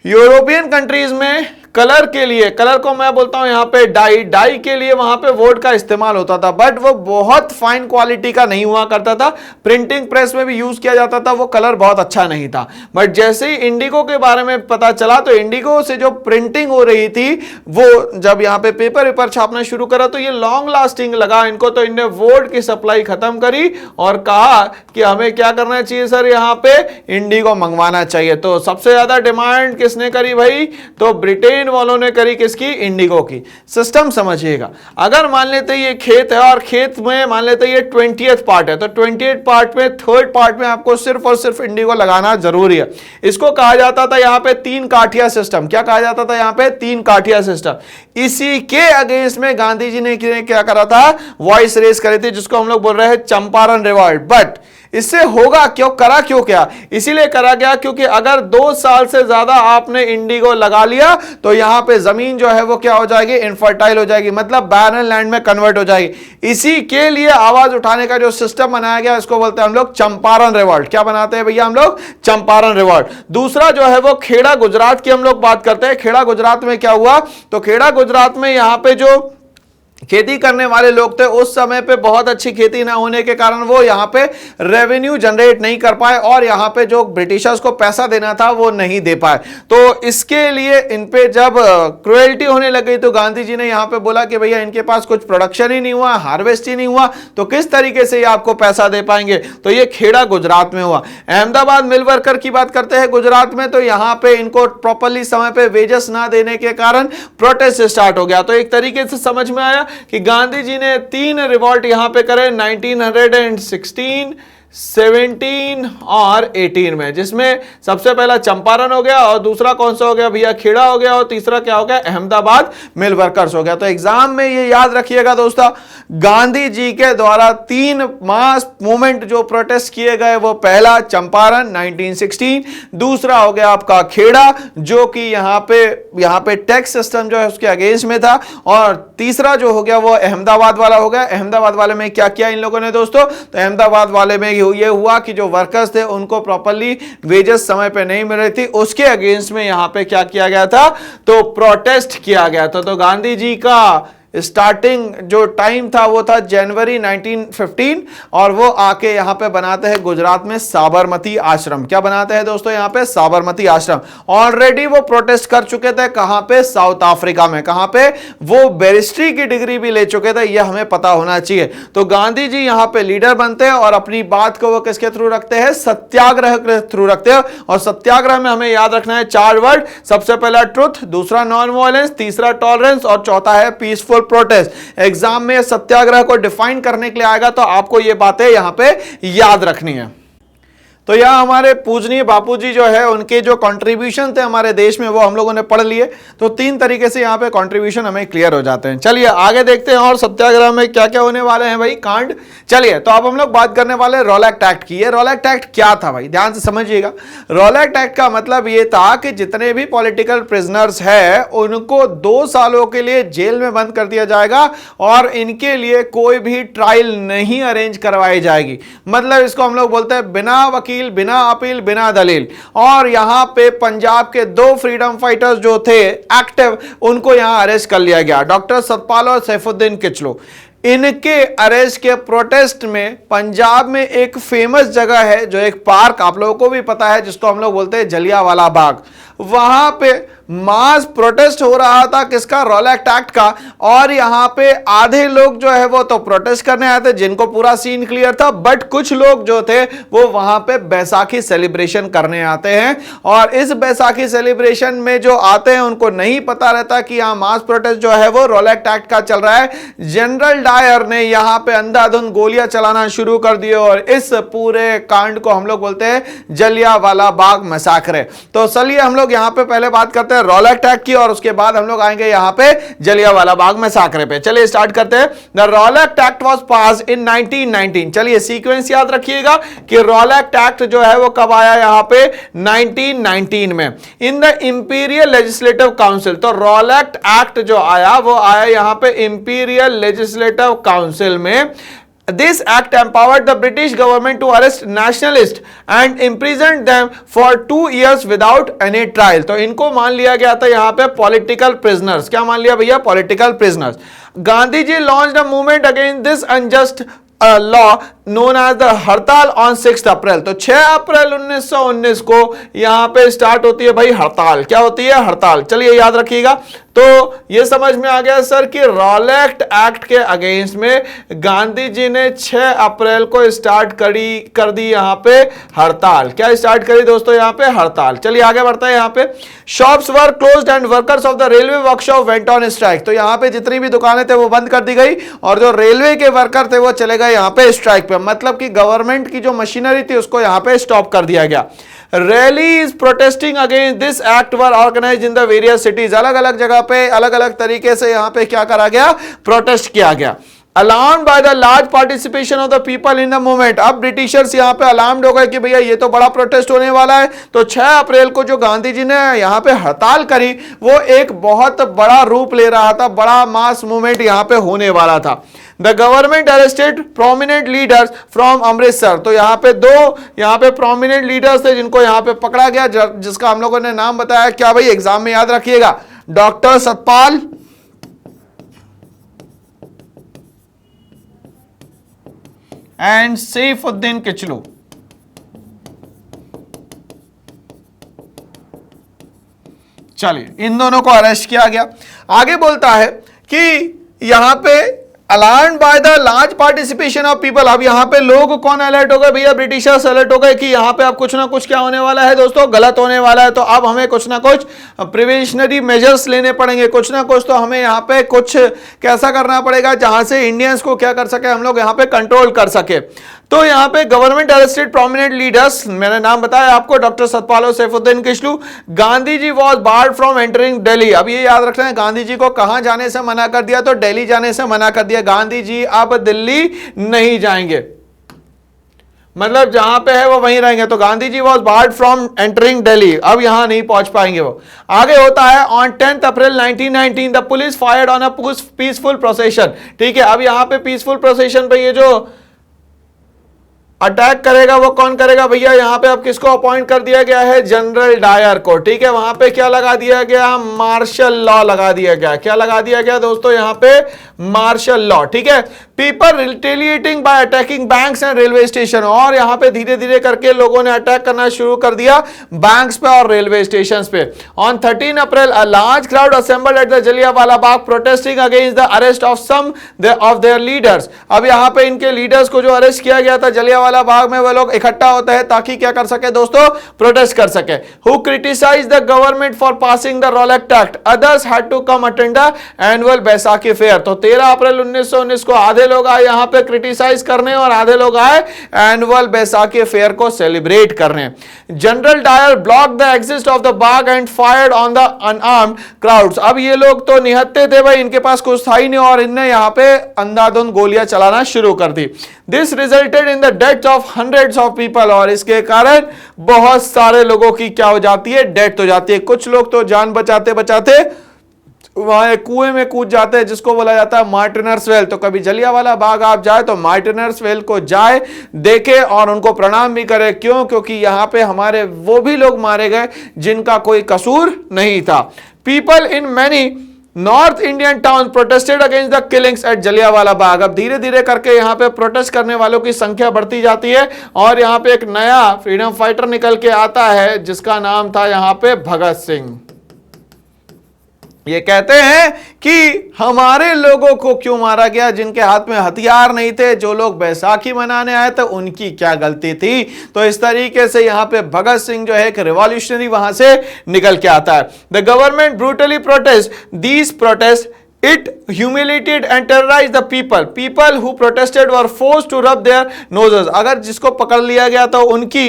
यूरोपियन कंट्रीज में कलर के लिए, कलर को मैं बोलता हूं यहां पे डाई, डाई के लिए वहां पे वोट का इस्तेमाल होता था, बट वो बहुत फाइन क्वालिटी का नहीं हुआ करता था। प्रिंटिंग प्रेस में भी यूज किया जाता था, वो कलर बहुत अच्छा नहीं था। बट जैसे ही इंडिगो के बारे में पता चला, तो इंडिगो से जो प्रिंटिंग हो रही थी, वो जब यहां पे पेपर वेपर छापना शुरू करा तो ये लॉन्ग लास्टिंग लगा इनको, तो इनने वोट की सप्लाई खत्म करी और कहा कि हमें क्या करना चाहिए सर, यहां पे इंडिगो मंगवाना चाहिए। तो सबसे ज्यादा डिमांड किसने करी भाई, तो ब्रिटेन वालों ने करी, किसकी, इंडिगो की। सिस्टम समझिएगा, अगर मान लेते ये खेत है और खेत में मान लेते ये 20th पार्ट है, तो 20th पार्ट में 3rd पार्ट में आपको सिर्फ और सिर्फ इंडिगो लगाना जरूरी है। इसको कहा जाता था यहां पे 3 काठिया सिस्टम। क्या कहा जाता था यहां पे, 3 काठिया सिस्टम। इसी के अगेंस्ट में गांधी जी ने क्या करा था, वॉइस रेज करी थी, जिसको हम लोग बोल रहे हैं चंपारण रिवॉल्ट। बट इससे होगा क्यों, करा क्यों क्या, इसीलिए करा गया क्योंकि अगर 2 साल से ज्यादा आपने इंडिगो लगा लिया तो यहां पे जमीन जो है वो क्या हो जाएगी, इनफर्टाइल हो जाएगी, मतलब बैरन लैंड में कन्वर्ट हो जाएगी। इसी के लिए आवाज उठाने का जो सिस्टम बनाया गया, इसको बोलते हैं हम लोग चंपारण रिवॉल्ट। क्या बनाते हैं भैया हम लोग, चंपारण रिवॉल्ट। दूसरा जो है वो खेड़ा गुजरात की हम लोग बात करते हैं। खेड़ा गुजरात में क्या हुआ, तो खेड़ा गुजरात में यहां पे जो खेती करने वाले लोग थे, उस समय पे बहुत अच्छी खेती ना होने के कारण वो यहाँ पे रेवेन्यू जनरेट नहीं कर पाए, और यहाँ पे जो ब्रिटिशर्स को पैसा देना था वो नहीं दे पाए। तो इसके लिए इन पे जब क्रुएल्टी होने लगी, तो गांधी जी ने यहाँ पे बोला कि भैया इनके पास कुछ प्रोडक्शन ही नहीं हुआ, हार्वेस्ट ही नहीं हुआ, तो किस तरीके से ये आपको पैसा दे पाएंगे। तो ये खेड़ा गुजरात में हुआ। अहमदाबाद मिल वर्कर की बात करते हैं गुजरात में, तो यहाँ पे इनको प्रॉपरली समय पे वेजेस ना देने के कारण प्रोटेस्ट स्टार्ट हो गया। तो एक तरीके से समझ में आया कि गांधी जी ने 3 रिवॉल्ट यहां पे करे 1916, 17 और 18 में, जिसमें सबसे पहला चंपारण हो गया, और दूसरा कौन सा हो गया भैया, खेड़ा हो गया, और तीसरा क्या हो गया, अहमदाबाद मिल वर्कर्स हो गया। तो एग्जाम में ये याद रखिएगा दोस्तों, गांधी जी के द्वारा 3 मास मूवमेंट जो प्रोटेस्ट किए गए, वो पहला चंपारण 1916, दूसरा हो गया आपका खेड़ा जो कि यहां पे टैक्स सिस्टम जो है उसके अगेंस्ट में था, और तीसरा जो हो गया वो अहमदाबाद वाला हो गया। अहमदाबाद वाले में क्या किया इन लोगों ने दोस्तों, तो अहमदाबाद वाले में ये हुआ कि जो वर्कर्स थे उनको प्रॉपर्ली वेजेस समय पे नहीं मिल रही थी, उसके अगेंस्ट में यहां पे क्या किया गया था, तो प्रोटेस्ट किया गया था। तो गांधी जी का स्टार्टिंग जो टाइम था वो था जनवरी 1915, और वो आके यहां पे बनाते हैं गुजरात में साबरमती आश्रम। क्या बनाते हैं दोस्तों यहां पे, साबरमती आश्रम। ऑलरेडी वो प्रोटेस्ट कर चुके थे, कहां पे, साउथ अफ्रीका में। कहां पे, वो बैरिस्ट्री की डिग्री भी ले चुके थे, ये हमें पता होना चाहिए। तो गांधी जी यहां पे लीडर बनते हैं, और अपनी बात को वो किसके थ्रू रखते हैं, सत्याग्रह के थ्रू रखते हैं। और सत्याग्रह में हमें याद रखना है 4 वर्ड, सबसे पहला ट्रुथ, दूसरा नॉन वायलेंस, तीसरा टॉलरेंस, और चौथा है पीसफुल प्रोटेस्ट। एग्जाम में सत्याग्रह को डिफाइन करने के लिए आएगा, तो आपको ये बातें यहां पे याद रखनी है। तो यहाँ हमारे पूजनीय बापूजी जो है उनके जो कंट्रीब्यूशन थे हमारे देश में वो हम लोगों ने पढ़ लिए। तो 3 तरीके से यहाँ पे कंट्रीब्यूशन हमें क्लियर हो जाते हैं। चलिए आगे देखते हैं और सत्याग्रह में क्या क्या होने वाले हैं भाई कांड। चलिए तो अब हम लोग बात करने वाले रॉलेट एक्ट की। ये रॉलेट एक्ट क्या था भाई, ध्यान से समझिएगा। रॉलेट एक्ट का मतलब ये था कि जितने भी पॉलिटिकल प्रिजनर्स है उनको 2 सालों के लिए जेल में बंद कर दिया जाएगा और इनके लिए कोई भी ट्रायल नहीं अरेंज करवाई जाएगी। मतलब इसको हम लोग बोलते हैं बिना वकील, बिना अपील, बिना दलील। और यहां पे पंजाब के 2 फ्रीडम फाइटर्स जो थे एक्टिव, उनको यहां अरेस्ट कर लिया गया, डॉक्टर सतपाल और सैफुद्दीन किचलू। इनके अरेस्ट के प्रोटेस्ट में पंजाब में एक फेमस जगह है, जो एक पार्क आप लोगों को भी पता है, जिसको हम लोग बोलते हैं जलियांवाला बाग। वहां पे मास प्रोटेस्ट हो रहा था किसका, रॉलेट एक्ट का। और यहां पे आधे लोग जो है वो तो प्रोटेस्ट करने आए थे जिनको पूरा सीन क्लियर था, बट कुछ लोग जो थे वो वहां पे बैसाखी सेलिब्रेशन करने आते हैं। और इस बैसाखी सेलिब्रेशन में जो आते हैं उनको नहीं पता रहता कि यहां मास प्रोटेस्ट जो है वो रॉलेट एक्ट का चल रहा है। जनरल डायर ने यहां पे अंधाधुंध गोलियां चलाना शुरू कर दी और इस पूरे कांड को हम लोग बोलते हैं जलियांवाला बाग मैसाकर। तो चलिए हम लोग यहां पे पहले बात करते हैं रॉलेट एक्ट की और उसके बाद हम लोग आएंगे यहां पे जलियांवाला बाग मैसाकर पे। चलिए स्टार्ट करते हैं। The Rowlatt act was passed in 1919। चलिए सीक्वेंस याद रखिएगा कि रॉलेट एक्ट जो है वो कब आया, यहां पे 1919 में in the imperial legislative council. तो रॉलेट एक्ट जो आया वो आया यहां पे इंपीरियल लेजिस्लेटिव काउंसिल में। This act empowered the British government to arrest nationalists and imprisoned them for 2 years without any trial। तो इनको मान लिया गया था यहाँ पे पॉलिटिकल प्रिजनर्स। क्या मान लिया भैया, political prisoners. Gandhi ji launched a movement against this unjust law known as the hartal on 6 April. तो 6 अप्रैल 1919 को यहां पे स्टार्ट होती है भाई हड़ताल। क्या होती है, हड़ताल। चलिए याद रखिएगा। तो ये समझ में आ गया सर कि रॉलेट एक्ट के अगेंस्ट में गांधी जी ने 6 अप्रैल को स्टार्ट कर दी यहां पे हड़ताल। क्या स्टार्ट करी दोस्तों, यहां पे हड़ताल। चलिए आगे बढ़ते हैं। यहां पे shops were closed end workers of the railway workshop went on strike. तो यहां पे जितनी भी दुकानें थे वो बंद कर दी गई और जो रेलवे के वर्कर थे वो चले गए यहां पे स्ट्राइक पे। मतलब कि गवर्नमेंट की जो मशीनरी थी उसको यहां पे स्टॉप कर दिया गया। Rallies protesting against this act were organised in the various cities. अलग अलग जगह पे अलग अलग तरीके से यहां पे क्या करा गया, प्रोटेस्ट किया गया। Alarmed by the large participation of the people in the movement. अब ब्रिटिशर्स यहां पे अलार्म्ड हो गए कि भैया ये तो बड़ा प्रोटेस्ट होने वाला है। तो 6 अप्रैल को जो गांधी जी ने यहां पे हड़ताल करी वो एक बहुत बड़ा रूप ले रहा था, बड़ा मास मूवमेंट यहां पे होने वाला था। The government arrested prominent leaders from Amritsar. तो यहां पे 2 यहां पे प्रोमिनेंट लीडर्स थे जिनको यहां पे पकड़ा गया, जिसका हम लोगों ने नाम बताया। क्या भाई, एग्जाम में याद रखिएगा, डॉक्टर सतपाल एंड सैफुद्दीन किचलू। चलिए इन दोनों को अरेस्ट किया गया। आगे बोलता है कि यहां पे alarmed by the large participation of people. अब यहां पे लोग कौन अलर्ट हो गए भैया, ब्रिटिशर्स अलर्ट हो गए कि यहां पे अब कुछ ना कुछ क्या होने वाला है दोस्तों, गलत होने वाला है। तो अब हमें कुछ ना कुछ प्रिवेंशनरी मेजर्स लेने पड़ेंगे, कुछ ना कुछ। तो हमें यहां पे कुछ कैसा करना पड़ेगा जहां से इंडियंस को क्या कर सके, हम लोग यहां पे कंट्रोल कर सके। तो यहां पे गवर्नमेंट अरेस्टेड प्रोमिनेंट लीडर्स, मैंने नाम बताया आपको, डॉक्टर सतपाल और Saifuddin Kitchlew. Gandhi ji was barred from entering Delhi. अब ये याद रखना है, गांधी जी को कहां जाने से मना कर दिया, तो दिल्ली जाने से मना कर दिया। गांधी जी अब दिल्ली नहीं जाएंगे, मतलब जहां पे है वो वहीं रहेंगे। तो Gandhi ji was barred from entering Delhi, अब यहां नहीं पहुंच पाएंगे वो। आगे होता है on 10 April 1919 the police fired on a peaceful procession. ठीक है, अब यहां पे पीसफुल प्रोसेशन पे ये जो अटैक करेगा वो कौन करेगा भैया, यहां पे अब किसको अपॉइंट कर दिया गया है, जनरल डायर को। ठीक है, वहां पे क्या लगा दिया गया, मार्शल लॉ लगा दिया गया। क्या लगा दिया गया दोस्तों, यहां पे मार्शल लॉ। ठीक है, people retaliating by attacking banks and railway station. और यहां पे धीरे धीरे करके लोगों ने अटैक करना शुरू कर दिया बैंक्स पे और रेलवे स्टेशन पे। On 13 April a large crowd assembled at the Jallianwala Bagh protesting against the arrest of some of their leaders. अब यहां पे इनके लीडर्स को जो अरेस्ट किया गया था जलियांवाला बाग में, वो लोग इकट्ठा होते हैं ताकि क्या कर सके दोस्तों, प्रोटेस्ट कर सके। Who criticised the government for passing the Rowlatt act, others had to come attend the annual Baisakhi fair. तो 13 अप्रैल 1919 को आधे लोग आए यहाँ पे क्रिटिसाइज करने और आधे लोग आए एनुअल बैसाखी फेयर को सेलिब्रेट करने। General Dyer block the exit of the Bagh and fired on the unarmed crowds. अब ये लोग तो निहत्थे थे भाई, इनके पास कुछ था ही नहीं और इनने यहाँ पे अंधाधुंध गोलियां चलाना शुरू कर दी। This resulted in the death of hundreds of people, और इसके कारण बहुत सारे लोगों की क्या हो जाती है, डेथ हो जाती है। कुछ लोग तो जान बचाते बचाते वहां कुएं में कूद जाते हैं, जिसको बोला जाता है मार्टिनर्स वेल। तो कभी जलियांवाला बाग आप जाए तो मार्टिनर्स वेल को जाए, देखे और उनको प्रणाम भी करे। क्यों? क्योंकि यहां पे हमारे वो भी लोग मारे गए जिनका कोई कसूर नहीं था। People in many north Indian town protested against the killings at Jallianwala Bagh. अब धीरे धीरे करके यहाँ पे प्रोटेस्ट करने वालों की संख्या बढ़ती जाती है और यहाँ पे एक नया फ्रीडम फाइटर निकल के आता है जिसका नाम था यहाँ पे भगत सिंह। ये कहते हैं कि हमारे लोगों को क्यों मारा गया, जिनके हाथ में हथियार नहीं थे, जो लोग बैसाखी मनाने आए थे उनकी क्या गलती थी। तो इस तरीके से यहां पे भगत सिंह जो है एक रिवॉल्यूशनरी वहां से निकल के आता है। The government brutally protest these protest, it humiliated and terrorized the people. People who protested were forced to rub their noses. अगर जिसको पकड़ लिया गया तो उनकी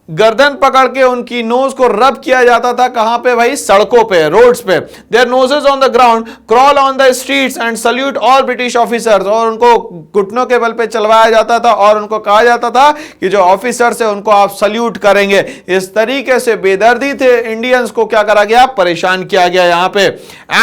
गर्दन पकड़ के उनकी नोज को रब किया जाता था। कहां पे भाई? सड़कों पे, रोड्स पे। Their noses on the ground, crawl on the streets and salute all British officers. और उनको घुटनों के बल पे चलवाया जाता था और उनको कहा जाता था कि जो ऑफिसर्स है उनको आप सल्यूट करेंगे। इस तरीके से बेदर्दी थे इंडियंस को क्या करा गया, परेशान किया गया। यहां पे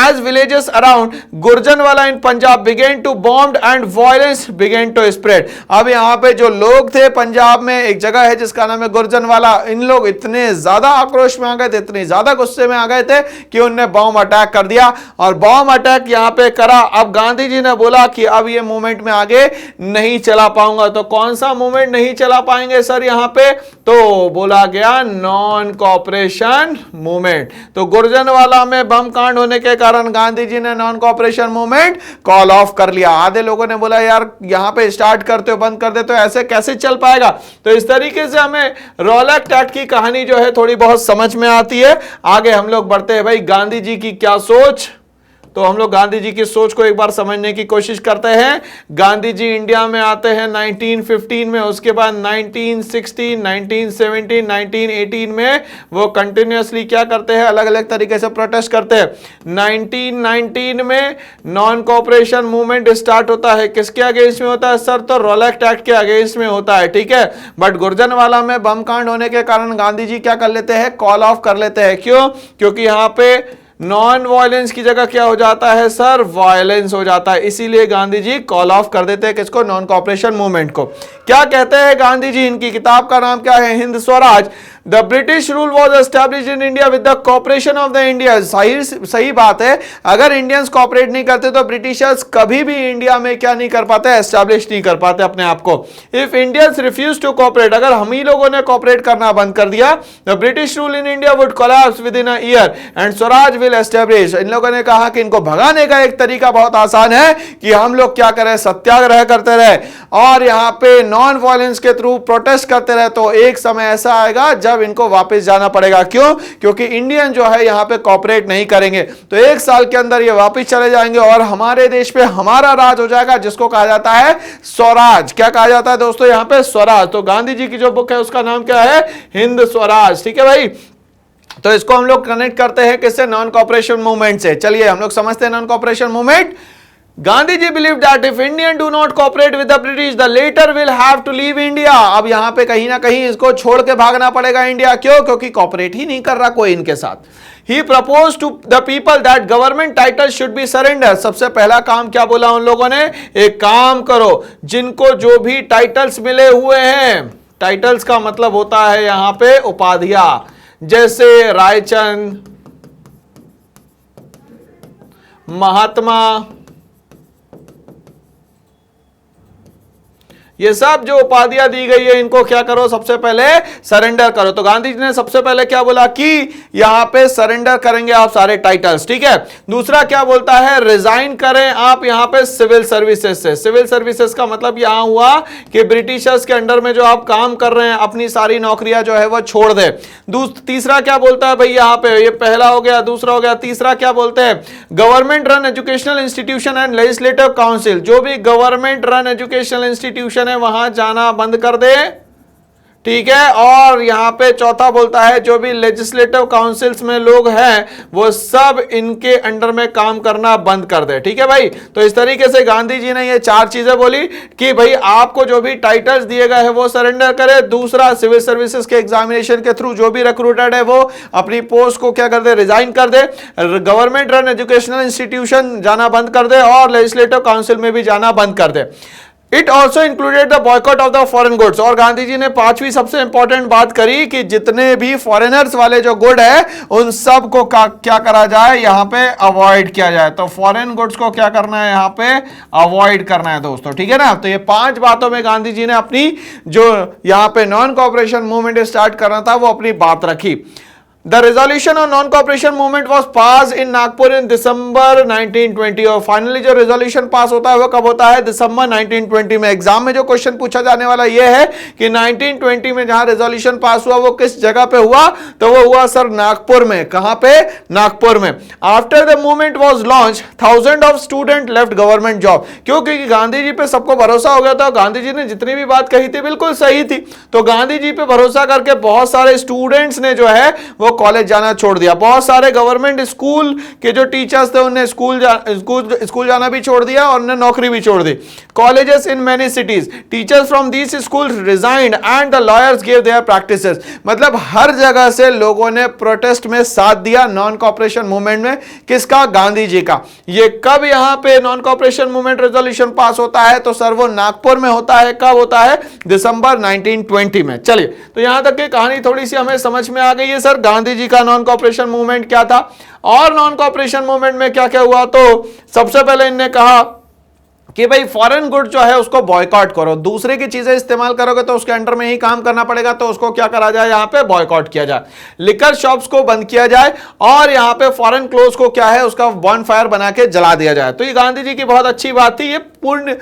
as villages around Gujranwala in Punjab began to bomb and violence began to spread. अब यहां पे जो लोग थे पंजाब में, एक जगह है जिसका नाम है गुर्जनवाला, इन लोग इतने ज्यादा आक्रोश में आ गए थे, इतने ज्यादा गुस्से में आ गए थे कि उनने बॉम्ब अटैक कर दिया। और बॉम्ब अटैक यहां पे करा। अब गांधी जी ने बोला कि अब ये मूवमेंट में आगे नहीं चला पाऊंगा। तो कौन सा मूवमेंट नहीं चला पाएंगे सर यहां पे? तो बोला गया नॉन कॉपरेशन मूवमेंट। तो गुर्जनवाला में बम कांड होने के कारण गांधी जी ने non cooperation movement call of कर लिया। आधे लोगों ने बोला यार यहां पे स्टार्ट करते हो बंद कर देते हो, ऐसे कैसे चल पाएगा। तो इस तरीके से हमें रॉलेट एक्ट की कहानी जो है थोड़ी बहुत समझ में आती है। आगे हम लोग बढ़ते हैं भाई, गांधी जी की क्या सोच। तो हम लोग गांधी जी की सोच को एक बार समझने की कोशिश करते हैं। गांधी जी इंडिया में आते हैं 1915 में, उसके बाद 1916, 1917, 1918 में वो कंटिन्यूअसली क्या करते हैं, अलग अलग तरीके से प्रोटेस्ट करते हैं। 1919 में नॉन कॉपरेशन मूवमेंट स्टार्ट होता है। किसके अगेंस्ट में होता है सर? तो रॉलेट एक्ट के अगेंस्ट में होता है, ठीक है। बट गुर्जनवाला में बम कांड होने के कारण गांधी जी क्या कर लेते हैं, कॉल ऑफ कर लेते हैं। क्यों? क्योंकि यहां पे नॉन वायलेंस की जगह क्या हो जाता है सर, वायलेंस हो जाता है। इसीलिए गांधी जी कॉल ऑफ कर देते हैं किसको, नॉन कॉपरेशन मूवमेंट को। क्या कहते हैं गांधी जी, इनकी किताब का नाम क्या है, Hind Swaraj. The British rule was established in India with the cooperation of the India. सही बात है, अगर इंडियंस कॉपरेट नहीं करते तो ब्रिटिशर्स कभी भी इंडिया में क्या नहीं कर पाते, एस्टैब्लिश नहीं कर पाते अपने आप को। If Indians refuse to cooperate, अगर हम ही लोगों ने कॉपरेट करना बंद कर दिया, the British rule in India would collapse within a year and swaraj will establish. इन लोगों ने कहा कि इनको भगाने का एक तरीका बहुत आसान है कि हम लोग क्या करें, सत्याग्रह करते रहे और यहाँ पे नॉन वायलेंस के थ्रू प्रोटेस्ट करते रहे। तो एक समय ऐसा आएगा जब इनको वापस जाना पड़ेगा। क्यों? क्योंकि इंडियन जो है यहां पे कॉपरेट नहीं करेंगे। तो एक साल के अंदर ये वापस चले जाएंगे और हमारे देश पे हमारा राज हो जाएगा, जिसको कहा जाता है स्वराज। क्या कहा जाता है दोस्तों यहां पे? स्वराज। तो गांधी जी की जो बुक है उसका नाम क्या है, हिंद स्वराज, ठीक है भाई। तो इसको हम लोग कनेक्ट करते हैं किससे, नॉन कॉपरेशन मूवमेंट से। चलिए हम लोग समझते हैं non cooperation movement. Gandhi ji believed that if Indian do not cooperate with the British, the latter will have to leave India. अब यहां पे कहीं ना कहीं इसको छोड़ के भागना पड़ेगा इंडिया। क्यों? क्योंकि कॉपरेट ही नहीं कर रहा कोई इनके साथ। He proposed to the people that government titles should be surrendered. सबसे पहला काम क्या बोला उन लोगों ने, एक काम करो, जिनको जो भी टाइटल्स मिले हुए हैं, टाइटल्स का मतलब होता है यहां पे उपाधियां, जैसे रायचंद, महात्मा, ये सब जो उपाधियां दी गई है इनको क्या करो, सबसे पहले सरेंडर करो। तो गांधी जी ने सबसे पहले क्या बोला कि यहां पे सरेंडर करेंगे आप सारे टाइटल्स, ठीक है। दूसरा क्या बोलता है, रिजाइन करें आप यहां पे सिविल सर्विसेज से। सिविल सर्विसेज का मतलब यहां हुआ कि ब्रिटिशर्स के अंडर में जो आप काम कर रहे हैं अपनी सारी नौकरियां जो है वो छोड़ दे। तीसरा क्या बोलता है भाई यहां पे, ये पहला हो गया, दूसरा हो गया, तीसरा क्या बोलते हैं, government run educational institution and legislative council, जो भी गवर्नमेंट रन एजुकेशनल इंस्टीट्यूशन है वहां जाना बंद कर दे, ठीक है। और यहां पे चौथा बोलता है जो भी लेजिस्लेटिव काउंसिल्स में लोग हैं वो सब इनके अंडर में काम करना बंद कर दे, ठीक है भाई। तो इस तरीके से गांधी जी ने ये चार चीजें बोली कि भाई आपको जो भी टाइटल्स दिए गए हैं वो सरेंडर करे। दूसरा, सिविल सर्विसेज के एग्जामिनेशन के थ्रू जो भी रिक्रूटेड है वो अपनी पोस्ट को क्या कर दे, रिजाइन कर दे। गवर्नमेंट रन एजुकेशनल इंस्टीट्यूशन जाना बंद कर दे और लेजिस्लेटिव काउंसिल में भी जाना बंद कर दे। It also included the boycott of the foreign goods. और गांधी जी ने पांचवी सबसे इंपॉर्टेंट बात करी कि जितने भी फॉरेनर्स वाले जो गुड है उन सब को क्या करा जाए, यहां पे अवॉइड किया जाए। तो फॉरेन गुड्स को क्या करना है, यहां पे अवॉइड करना है दोस्तों, ठीक है ना। तो ये पांच बातों में गांधी जी ने अपनी जो यहां पे नॉन कोऑपरेशन मूवमेंट स्टार्ट करना था वो अपनी बात रखी। The resolution on non-cooperation movement was passed in Nagpur in December 1920 और फाइनली जो रेजोल्यूशन पास होता है वो कब होता है, दिसंबर 1920 में। एग्जाम में जो क्वेश्चन पूछा जाने वाला ये है कि 1920 में जहां रेजोल्यूशन पास हुआ वो किस जगह पे हुआ, तो वो हुआ सर नागपुर में। कहां पे, नागपुर में। After the movement was launch, thousand of student left government job. क्योंकि गांधी जी पे सबको भरोसा हो गया था, गांधी जी ने जितनी भी बात कही थी बिल्कुल सही थी, तो गांधी जी पे भरोसा करके बहुत सारे स्टूडेंट्स ने जो है वो कॉलेज जाना छोड़ दिया। बहुत सारे गवर्नमेंट स्कूल के जो टीचर्स थे उन्हें स्कूल जाना भी छोड़ दिया और उन्हें नौकरी भी छोड़ दी। Colleges in many cities, teachers from these schools resigned and the lawyers give their practices. मतलब हर जगह से लोगों ने प्रोटेस्ट में साथ दिया नॉन कॉपरेशन मूवमेंट में। किसका, गांधी जी का। ये कब यहां पे non cooperation movement resolution pass होता है, तो सर वो नागपुर में होता है। कब होता है, दिसंबर 1920 में। चलिए, तो यहां तक की कहानी थोड़ी सी हमें समझ में आ गई है। सर गांधी जी का नॉन कॉपरेशन मूवमेंट क्या था और नॉन कॉपरेशन मूवमेंट में क्या क्या हुआ, तो सबसे पहले इन्होंने कहा कि भाई फॉरेन गुड जो है उसको बॉयकॉट करो। दूसरे की चीजें इस्तेमाल करोगे तो उसके अंडर में ही काम करना पड़ेगा, तो उसको क्या करा जाए, यहां पे बॉयकॉट किया जाए। लिकर शॉप्स को बंद किया जाए और यहां पे फॉरेन क्लोथ्स को क्या है, उसका बॉनफायर बना के जला दिया जाए। तो ये गांधी जी की बहुत अच्छी बात थी। ये पूर्ण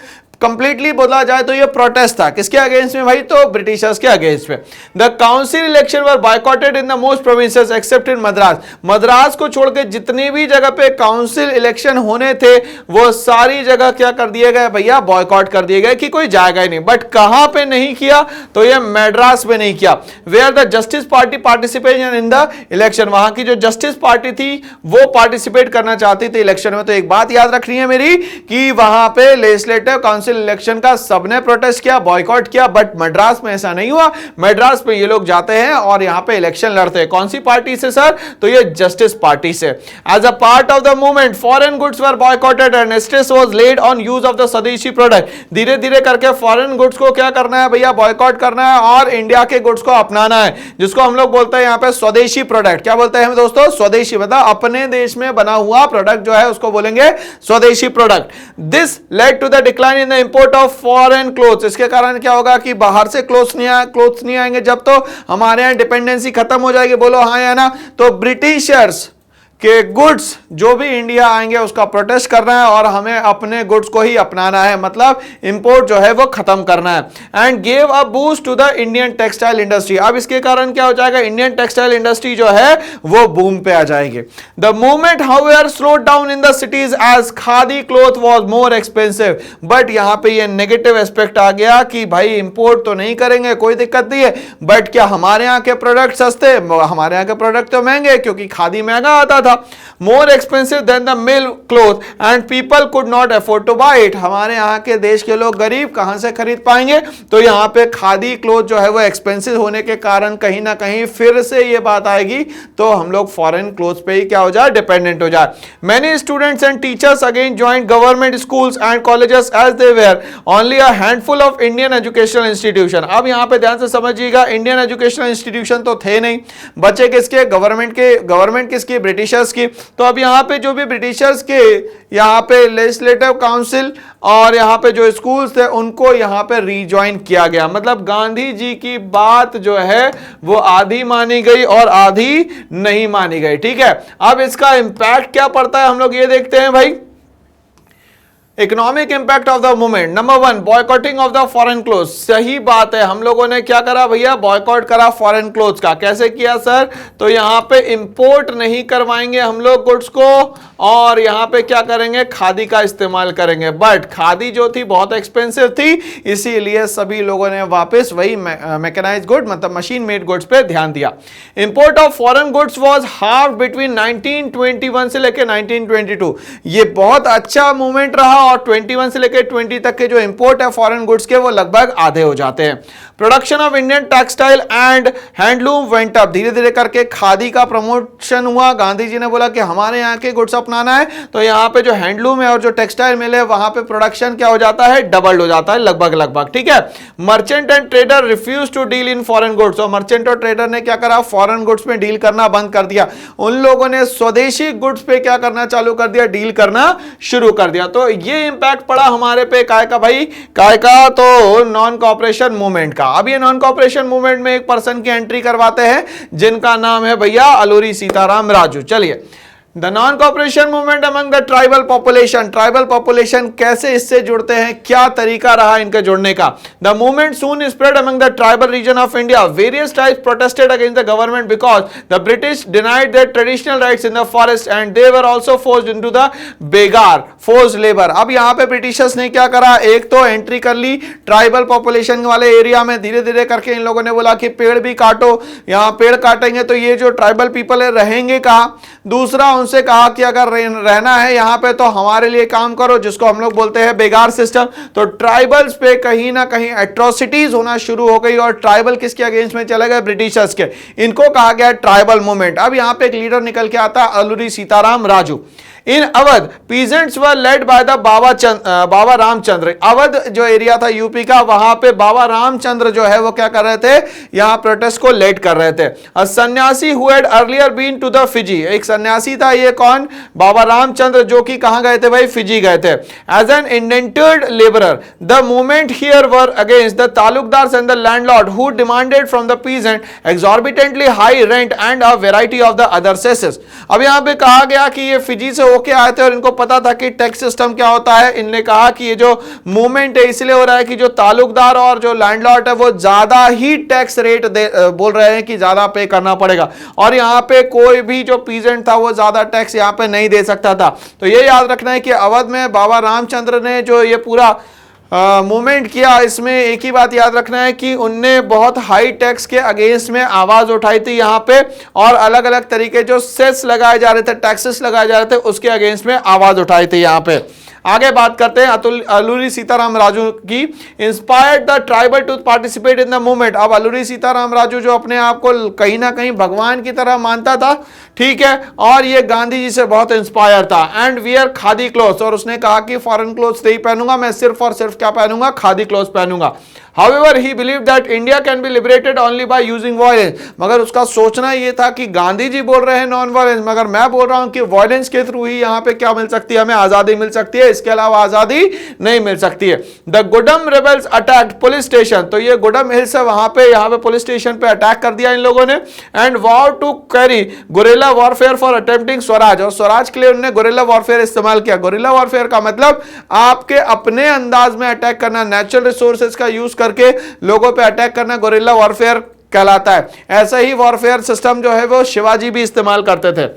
कंप्लीटली बोला जाए तो ये प्रोटेस्ट था किसके अगेंस्ट में भाई, तो ब्रिटिशर्स के अगेंस्ट में। The council election were boycotted in the most provinces accept इन मद्रास। मद्रास को छोड़ के जितनी भी जगह पे काउंसिल इलेक्शन होने थे वो सारी जगह क्या कर दिए गए भैया, बॉयकॉट कर दिए गए कि कोई जाएगा ही नहीं। बट कहां पे नहीं किया, तो ये मद्रास में नहीं किया। Where the Justice Party participation in the election, वहां की जो जस्टिस पार्टी थी वो पार्टिसिपेट करना चाहती थी इलेक्शन में। तो एक बात याद रखनी है मेरी कि वहां पे लेजिस्लेटिव काउंसिल इलेक्शन का सबने प्रोटेस्ट किया, बॉयकॉट किया। बट मद्रास में ऐसा नहीं हुआ। मद्रास में ये लोग जाते हैं और यहां पे इलेक्शन लड़ते हैं। कौन सी पार्टी से सर, तो ये जस्टिस पार्टी से। As a part of the movement foreign goods were boycotted and stress was laid on use of the swadeshi product. धीरे धीरे करके फॉरेन गुड्स को क्या करना है भैया, बॉयकॉट करना है और इंडिया के गुड्स को अपनाना है, जिसको हम लोग बोलते हैं यहां पे स्वदेशी प्रोडक्ट। क्या बोलते हैं दोस्तों, स्वदेशी, मतलब अपने देश में बना हुआ प्रोडक्ट जो है उसको बोलेंगे swadeshi product. This led to the decline in the import of foreign clothes. इसके कारण क्या होगा कि बाहर से क्लोथ्स नहीं आएंगे, जब तो हमारे यहां डिपेंडेंसी खत्म हो जाएगी। बोलो हाँ या ना। तो ब्रिटिशर्स के गुड्स जो भी इंडिया आएंगे उसका प्रोटेस्ट करना है और हमें अपने गुड्स को ही अपनाना है, मतलब इंपोर्ट जो है वो खत्म करना है। And gave a boost to the Indian textile industry. अब इसके कारण क्या हो जाएगा, इंडियन टेक्सटाइल इंडस्ट्री जो है वो बूम पे आ जाएगी। The movement however slowed down in the cities as khadi cloth was more expensive. But यहां पे ये नेगेटिव एस्पेक्ट आ गया कि भाई इंपोर्ट तो नहीं करेंगे, कोई दिक्कत नहीं है, बट क्या हमारे यहाँ के प्रोडक्ट सस्ते, हमारे यहाँ के प्रोडक्ट तो महंगे क्योंकि खादी महंगा आता था। More expensive than the mill cloth and people could not afford to buy it. हमारे यहाँ के देश के लोग गरीब कहां से खरीद पाएंगे, तो यहाँ पे खादी क्लोथ जो है वो एक्सपेंसिव होने के कारण कहीं ना कहीं फिर से ये बात आएगी, तो हम लोग फॉरेन क्लोथ पे ही क्या हो जाए, डिपेंडेंट हो जाए। Many students and teachers again joined government schools and colleges as they were only a handful of Indian educational institution. अब यहाँ पे ध्यान से समझिएगा, इंडियन एजुकेशनल इंस्टीट्यूशन तो थे नहीं, बच्चे किसके, गवर्नमेंट के। गवर्नमेंट किसकी, ब्रिटिश ब्रिटिशर्स की। तो अब यहाँ पे जो भी ब्रिटिशर्स के यहाँ पे लेजिस्लेटिव काउंसिल और यहाँ पे जो स्कूल्स थे उनको यहाँ पे रीजॉइन किया गया। मतलब गांधी जी की बात जो है वो आधी मानी गई और आधी नहीं मानी गई। ठीक है, अब इसका इंपैक्ट क्या पड़ता है हम लोग ये देखते हैं भाई। Economic impact of the movement, number 1 boycotting of the foreign clothes. सही बात है, हम लोगों ने क्या करा भैया, बॉयकॉट करा फॉरेन क्लोथ्स का। कैसे किया सर, तो यहां पे इंपोर्ट नहीं करवाएंगे हम लोग गुड्स को और यहां पे क्या करेंगे, खादी का इस्तेमाल करेंगे। बट खादी जो थी बहुत एक्सपेंसिव थी, इसीलिए सभी लोगों ने वापस वही मैकेनाइज्ड गुड मतलब मशीन मेड गुड्स पे ध्यान दिया। Import of foreign goods was half between 1921 से लेकर 1922। ये बहुत अच्छा मूवमेंट रहा और 21 से लेकर 20 तक के जो इंपोर्ट है फॉरेन गुड्स के वो लगभग आधे हो जाते हैं। Production of Indian textile and handloom went up, धीरे धीरे करके खादी का प्रमोशन हुआ। गांधी जी ने बोला कि हमारे यहाँ के गुड्स अपनाना है, तो यहाँ पे जो हैंडलूम है और जो टेक्सटाइल मिल है वहां पे प्रोडक्शन क्या हो जाता है, डबल हो जाता है लगभग। ठीक है, merchant and trader refuse to deal in foreign goods, और मर्चेंट और ट्रेडर ने क्या करा, फॉरेन गुड्स में डील करना बंद कर दिया। उन लोगों ने स्वदेशी गुड्स पे क्या करना चालू कर दिया, डील करना शुरू कर दिया। तो ये इंपैक्ट पड़ा हमारे पे काय का भाई, काय का, तो नॉन कॉपरेशन मूवमेंट का। अब ये नॉन कॉपरेशन मूवमेंट में एक पर्सन की एंट्री करवाते हैं जिनका नाम है भैया अलूरी सीताराम राजू। चलिए, the non cooperation movement among the tribal population, tribal population कैसे इससे जुड़ते हैं, क्या तरीका रहा इनके जुड़ने का। The movement soon spread among the tribal region of India, various tribes protested against the government because the British denied their traditional rights in the forest and they were also forced into the begar, forced labour. अब यहाँ पे Britishers ने क्या करा, एक तो entry कर ली tribal population वाले एरिया में, धीरे धीरे करके इन लोगों ने बोला कि पेड़ भी काटो, यहाँ पेड़ काटेंगे तो ये जो ट्राइबल पीपल है रहेंगे कहाँ। दूसरा उनसे कहा कि अगर रहना है यहाँ पे तो हमारे लिए काम करो, जिसको हम लोग बोलते हैं बेगार सिस्टम। तो ट्राइबल्स पे कहीं ना कहीं एट्रोसिटीज होना शुरू हो गई और ट्राइबल किसके अगेंस्ट में चले गए, ब्रिटिशर्स के। इनको कहा गया ट्राइबल मूवमेंट। अब यहाँ पे एक लीडर निकल के आता है Alluri Sitaram Raju. In Awadh peasants were led by the Baba Ramchandra. Awadh जो एरिया था यूपी का, वहां पे बाबा रामचंद्र जो है वो क्या कर रहे थे, यहां प्रोटेस्ट को लेड कर रहे थे। A sanyasi who had earlier been to the Fiji, एक सन्यासी था, ये कौन, बाबा रामचंद्र, जो कि कहां गए थे भाई, फिजी गए थे। As an indentured labourer the movement here were against the talukdars and the landlord who demanded from the peasant exorbitantly high rent and a variety of the other cesses. अब यहां पे कहा गया कि ये फिजी से होके आए थे और इनको पता था कि टैक्स सिस्टम क्या होता है। इनने कहा कि ये जो मूवमेंट है इसलिए हो रहा है कि जो तालुकदार और जो लैंडलॉर्ड है वो ज्यादा ही टैक्स रेट बोल रहे हैं कि ज्यादा पे करना पड़ेगा, और यहाँ पे कोई भी जो पीजेंट था वो ज्यादा टैक्स यहाँ पे नहीं दे सकता था। तो ये याद रखना है कि अवध में बाबा रामचंद्र ने जो ये पूरा मूवमेंट किया, इसमें एक ही बात याद रखना है कि उनने बहुत हाई टैक्स के अगेंस्ट में आवाज उठाई थी यहाँ पे, और अलग अलग तरीके जो सेस लगाए जा रहे थे, टैक्सेस लगाए जा रहे थे, उसके अगेंस्ट में आवाज उठाई थी यहाँ पे। आगे बात करते हैं अलूरी सीताराम राजू की। Inspired the tribal to participate in the movement. अब अलूरी सीताराम राजू जो अपने आप को कहीं ना कहीं भगवान की तरह मानता था, ठीक है, और ये गांधी जी से बहुत इंस्पायर था। एंड वियर खादी क्लोथ्स, और उसने कहा कि फॉरेन क्लोथ्स नहीं पहनूंगा, मैं सिर्फ और सिर्फ क्या पहनूंगा, खादी क्लोथ्स पहनूंगा। However, he believed that India can be liberated only by using violence. मगर उसका सोचना ये था कि गांधी जी बोल रहे हैं नॉन वायलेंस, मगर मैं बोल रहा हूं कि वायलेंस के थ्रू ही यहाँ पे क्या मिल सकती है, हमें आजादी मिल सकती है, इसके अलावा आजादी नहीं मिल सकती है। The Gudem rebels attacked police station, तो ये गुडम हिल्स है, वहां पे यहाँ पे पुलिस स्टेशन पे अटैक कर दिया इन लोगों ने। And war to carry guerrilla warfare for attempting swaraj, और स्वराज के लिए उन्होंने गुरिल्ला वॉरफेयर इस्तेमाल किया। गुरिल्ला वॉरफेयर का मतलब आपके अपने अंदाज में अटैक करना, नेचुरल रिसोर्सेज का यूज करके लोगों पे अटैक करना गुरिल्ला वॉरफेयर कहलाता है। ऐसा ही वॉरफेयर सिस्टम जो है वो शिवाजी भी इस्तेमाल करते थे।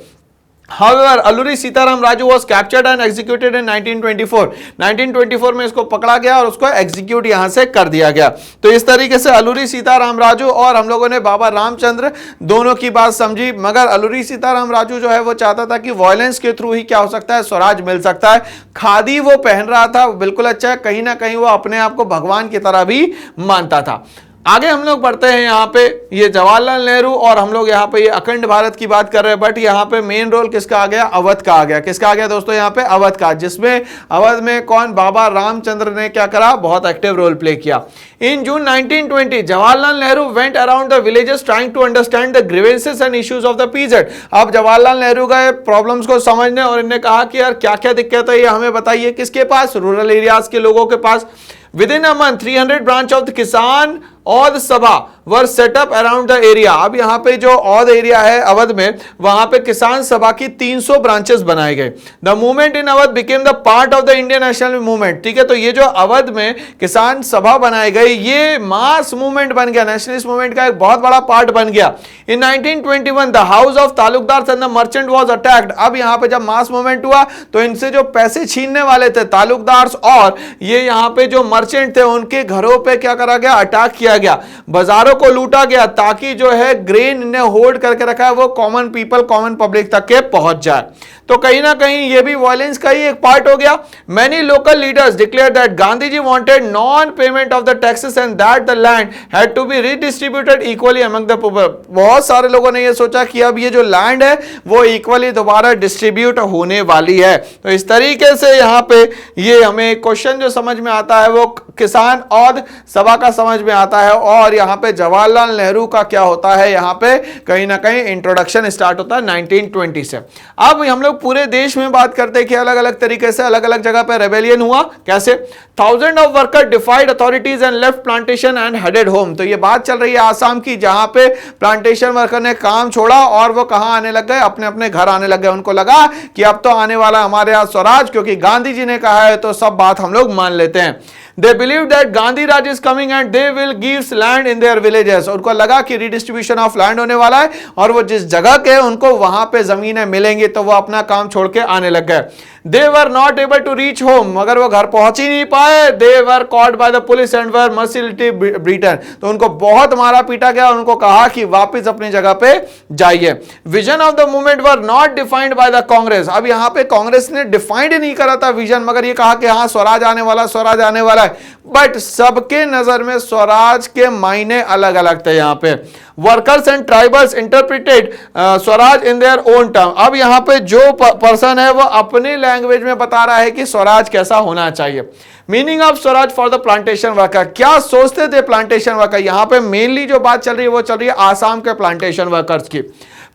However, Alluri Sitaram Raju was captured and executed in 1924. 1924 में इसको पकड़ा गया और उसको एग्जीक्यूट यहां से कर दिया गया। तो इस तरीके से अलूरी सीताराम राजू और हम लोगों ने बाबा रामचंद्र दोनों की बात समझी। मगर अलूरी सीताराम राजू जो है वो चाहता था कि वायलेंस के थ्रू ही क्या हो सकता है, स्वराज मिल सकता है। खादी वो पहन रहा था, बिल्कुल अच्छा है, कहीं ना कहीं वो अपने आप को भगवान की तरह भी मानता था। आगे हम लोग पढ़ते हैं यहाँ पे ये जवाहरलाल नेहरू और हम लोग यहाँ पे ये अखंड भारत की बात कर रहे हैं, बट यहाँ पे मेन रोल किसका आ गया, अवध का आ गया। किसका आ गया दोस्तों यहाँ पे, अवध का, जिसमें अवध में कौन, बाबा रामचंद्र ने क्या करा, बहुत एक्टिव रोल प्ले किया। In June 1920 Jawaharlal Nehru went around the villages trying to understand the grievances and issues of the peasant. अब जवाहरलाल नेहरू गए प्रॉब्लम्स को समझने और इन्हें कहा कि यार क्या क्या दिक्कत है ये हमें बताइए। किसके पास, रूरल एरियाज के लोगों के पास। Within a month, 300 branch of the Kisan और सभा were set up around the area. अब यहाँ पे जो औध एरिया है अवध में, वहां पे किसान सभा की 300 ब्रांचेस बनाए गए। The movement in Awadh became the part of the Indian national movement. ठीक है, तो ये जो अवध में किसान सभा बनाई गई, ये मास मूवमेंट बन गया, नेशनलिस्ट मूवमेंट का एक बहुत बड़ा पार्ट बन गया। इन 1921 the house of Talukdar and the merchant was attacked. अब यहाँ पे जब मास मूवमेंट हुआ तो इनसे जो पैसे छीनने वाले थे तालुकदार और ये यहाँ पे जो मर्चेंट थे, उनके घरों पे क्या करा गया, अटैक किया गया, बाजारों को लूटा गया, ताकि जो है ग्रेन इन्हें होल्ड करके रखा है वो कॉमन पीपल, कॉमन पब्लिक तक के पहुंच जाए। तो कहीं ना कहीं ये भी वायलेंस का ही एक पार्ट हो गया। Many local leaders declare that Gandhi ji wanted non payment of the taxes and that the land had to be redistributed equally among the people. बहुत सारे लोगों ने ये सोचा कि अब ये जो लैंड है वो इक्वली दोबारा डिस्ट्रीब्यूट होने वाली है। तो इस तरीके से यहाँ पे ये हमें क्वेश्चन जो समझ में आता है वो किसान और सभा का समझ में आता है, और यहाँ पे जवाहरलाल नेहरू का क्या होता है, यहाँ पे कहीं ना कहीं इंट्रोडक्शन स्टार्ट होता है 1920 से। अब हम लोग पूरे देश में बात करते हैं कि अलग अलग तरीके से अलग अलग जगह पे रेबेलियन हुआ। कैसे, 1000 of worker डिफाइड authorities and left plantation and headed home. तो ये बात चल रही है आसाम की, जहां पे प्लांटेशन वर्कर ने काम छोड़ा और वो कहां आने लग गए, अपने अपने घर आने लग गए। उनको लगा कि अब तो आने वाला हमारे यहाँ स्वराज, क्योंकि गांधी जी ने कहा है तो सब बात हम लोग मान लेते हैं। They believe that Gandhi Raj is coming and they will give land in their villages। उनको लगा कि रिडिस्ट्रीब्यूशन ऑफ लैंड होने वाला है और वो जिस जगह के उनको वहां पे जमीनें मिलेंगी, तो वो अपना काम छोड़ के आने लग गए। They were not able to reach home, मगर वो घर पहुंच ही नहीं पाए। They were caught by the police and were mercilessly beaten। तो उनको बहुत मारा पीटा गया और उनको कहा कि वापस अपनी जगह पे जाइए। Vision of the movement were not defined by the Congress. अब यहाँ पे कांग्रेस ने डिफाइंड नहीं करा था विजन, मगर ये कहा कि हाँ स्वराज आने वाला, स्वराज आने वाला है। बट सबके नजर में स्वराज के मायने अलग अलग थे। यहाँ पे workers and tribals interpreted Swaraj in their own term. अब यहाँ पे जो पर्सन है वो अपने लैंग्वेज में बता रहा है कि स्वराज कैसा होना चाहिए। Meaning of Swaraj for the plantation worker, क्या सोचते थे प्लांटेशन वर्कर। यहाँ पे मेनली जो बात चल रही है वो चल रही है आसाम के प्लांटेशन वर्कर्स की।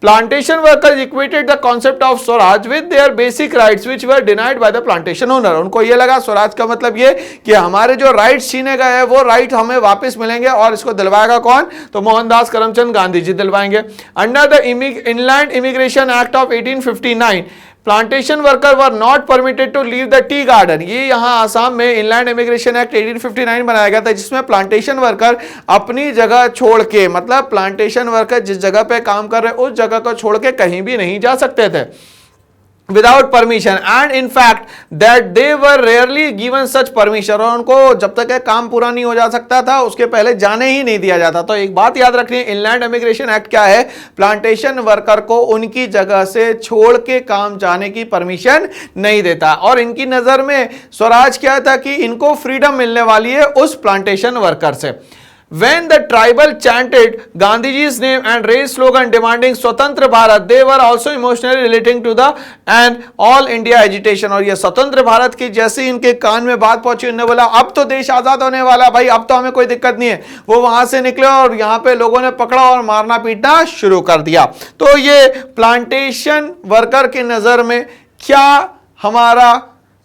Plantation workers equated the concept of Swaraj with their basic rights which were denied by the plantation owner। उनको ये लगा स्वराज का मतलब ये कि हमारे जो राइट्स छीने गए हैं वो राइट हमें वापस मिलेंगे, और इसको दिलवाएगा कौन, तो मोहनदास करमचंद गांधी जी दिलवाएंगे। Under the inland immigration act of 1859 plantation worker were not permitted to leave the tea garden. ये यहाँ आसाम में इनलैंड इमिग्रेशन एक्ट 1859 बनाया गया था, जिसमें प्लांटेशन वर्कर अपनी जगह छोड़ के, मतलब प्लांटेशन वर्कर जिस जगह पे काम कर रहे उस जगह को छोड़ के कहीं भी नहीं जा सकते थे without permission, and in fact that they were rarely given such permission. और उनको जब तक काम पूरा नहीं हो जा सकता था उसके पहले जाने ही नहीं दिया जाता। तो एक बात याद रखनी है, इनलैंड इमिग्रेशन एक्ट क्या है, प्लांटेशन वर्कर को उनकी जगह से छोड़ के काम जाने की परमिशन नहीं देता। और इनकी नजर में स्वराज क्या था कि इनको फ्रीडम मिलने वाली है उस प्लांटेशन वर्कर से। When the tribal chanted Gandhiji's name and raised slogan demanding स्वतंत्र Bharat, they were also emotionally relating to the and all India agitation। और ये स्वतंत्र भारत की जैसे इनके कान में बात पहुंची, उन्होंने बोला अब तो देश आजाद होने वाला भाई, अब तो हमें कोई दिक्कत नहीं है। वो वहां से निकले और यहाँ पे लोगों ने पकड़ा और मारना पीटना शुरू कर दिया। तो ये प्लांटेशन वर्कर की नजर में क्या हमारा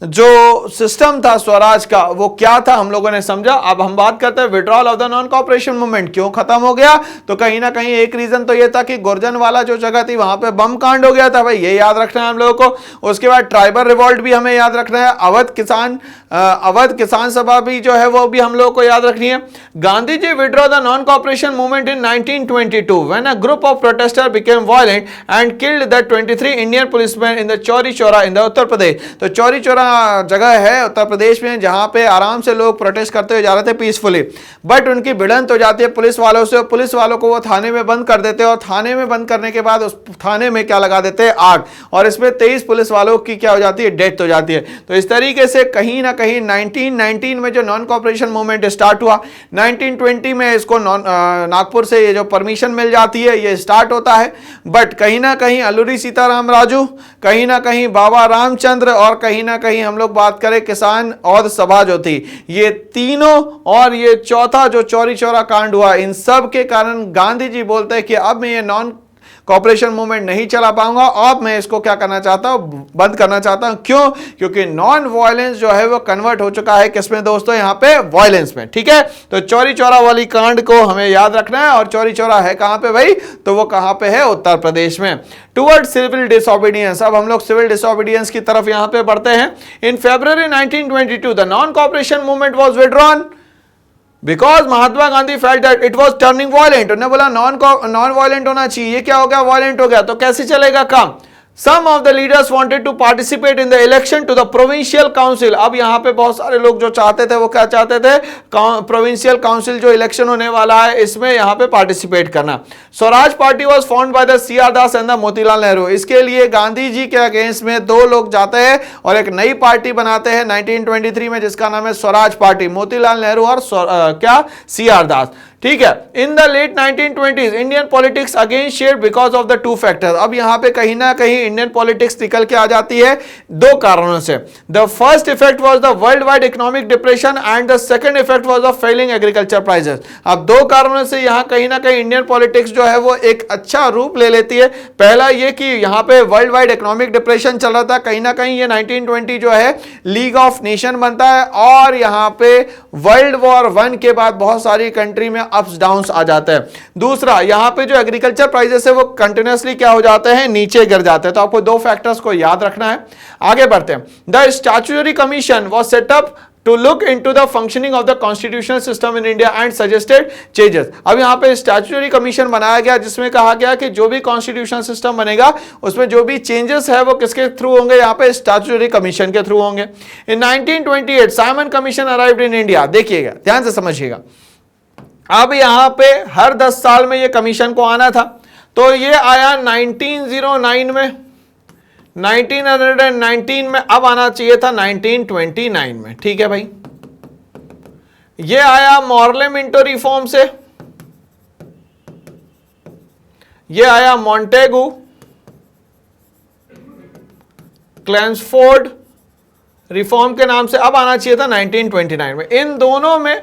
जो सिस्टम था स्वराज का वो क्या था, हम लोगों ने समझा। अब हम बात करते हैं withdrawal of the non cooperation movement क्यों खत्म हो गया। तो कहीं ना कहीं एक रीजन तो ये था कि गुर्जन वाला जो जगह थी वहां पे बम कांड हो गया था भाई, ये याद रखना है हम लोगों को। उसके बाद ट्राइबल रिवॉल्ट भी हमें याद रखना है। अवध किसान सभा भी जो है वो भी हम लोगों को याद रखनी है। Gandhi ji withdraw the non cooperation movement in 1922 when a group of protester became violent and killed the 23 Indian policeman in the Chauri Chaura in the Uttar Pradesh. तो चौरी चौरा जगह है उत्तर प्रदेश में जहां पे आराम से लोग प्रोटेस्ट करते हुए जा रहे थे पीसफुली, बट उनकी भिड़ंत हो जाती है पुलिस वालों से, पुलिस वालों को वो थाने में बंद कर देते हैं, और थाने में बंद करने के बाद उस थाने में क्या लगा देते हैं, आग, और इसमें 23 पुलिस वालों की क्या हो जाती है, डेथ हो जाती है। तो इस तरीके से कहीं ना कहीं 1919 में जो नॉन कॉपरेशन मूवमेंट स्टार्ट हुआ, 1920 में इसको नागपुर से ये जो परमिशन मिल जाती है ये स्टार्ट होता है, बट कहीं ना कहीं अल्लूरी सीताराम राजू, कहीं ना कहीं बाबा रामचंद्र, और कहीं ना कहीं हम लोग बात करें किसान और सभा जो थी, ये तीनों और ये चौथा जो चौरी चौरा कांड हुआ, इन सब के कारण गांधी जी बोलते हैं कि अब मैं ये नॉन कॉपरेशन मूवमेंट नहीं चला पाऊंगा, अब मैं इसको क्या करना चाहता हूं, बंद करना चाहता हूं। क्यों? क्योंकि नॉन वायलेंस जो है वो कन्वर्ट हो चुका है किसमें दोस्तों, यहां पे वायलेंस में। ठीक है, तो चौरी चौरा वाली कांड को हमें याद रखना है, और चौरी चौरा है कहां पे भाई, तो वो कहां पे है, उत्तर प्रदेश में। टुवर्ड सिविल डिसोबीडियंस, अब हम लोग सिविल डिसोबीडियंस की तरफ यहां पे बढ़ते हैं। इन February 1922 the non cooperation movement was withdrawn because Mahatma Gandhi felt that it was turning violent. उन्होंने बोला नॉन वायलेंट होना चाहिए, ये क्या हो गया, वायलेंट हो गया, तो कैसे चलेगा काम। Some of the leaders wanted to participate in the election to the provincial council। अब यहाँ पे बहुत सारे लोग जो चाहते थे वो क्या चाहते थे, प्रोविंशियल काउंसिल जो इलेक्शन होने वाला है इसमें यहाँ पे पार्टिसिपेट करना। Swaraj party was found by the CR Das and the Motilal Nehru. इसके लिए गांधी जी के अगेंस्ट में दो लोग जाते हैं और एक नई पार्टी बनाते हैं 1923 में, जिसका नाम है स्वराज पार्टी, मोतीलाल नेहरू और क्या CR दास। ठीक है, in the late 1920s Indian politics again shared because of the two factors. अब यहां पे कहीं ना कहीं इंडियन पॉलिटिक्स निकल के आ जाती है दो कारणों से। The first effect was the world wide economic depression and the second effect was the falling agriculture prices. अब दो कारणों से यहां कहीं ना कहीं इंडियन पॉलिटिक्स जो है वो एक अच्छा रूप ले लेती है। पहला ये कि यहां पे वर्ल्ड वाइड इकोनॉमिक डिप्रेशन चल रहा था, कहीं ना कहीं ये 1920 जो है लीग ऑफ नेशन बनता है, और यहां पे वर्ल्ड वॉर 1 के बाद बहुत सारी कंट्री में अप्स डाउन्स आ जाते हैं। दूसरा, यहां पे जो एग्रीकल्चर प्राइसेस है वो कंटिन्यूअसली क्या हो जाते हैं, नीचे गिर जाते हैं। तो आपको दो फैक्टर्स को याद रखना है। आगे बढ़ते हैं। The statutory commission was set up to look into the functioning of the constitutional system in India and suggested changes। अब यहाँ पे स्टैट्यूटरी कमीशन बनाया गया जिसमें कहा गया कि जो भी कॉन्स्टिट्यूशनल सिस्टम बनेगा उसमें जो भी चेंजेस है वो किसके थ्रू होंगे, यहाँ पे स्टैट्यूटरी कमीशन के थ्रू होंगे। इन 1928 Simon commission arrived in India. देखिएगा, ध्यान से समझिएगा, अब यहाँ पे हर 10 साल में ये कमीशन को आना था, तो ये आया 1909 में, 1919 में, अब आना चाहिए था 1929 में। ठीक है भाई, ये आया मॉर्ले मिंटो रिफॉर्म से, ये आया मॉन्टेगू क्लैंसफोर्ड रिफॉर्म के नाम से, अब आना चाहिए था 1929 में। इन दोनों में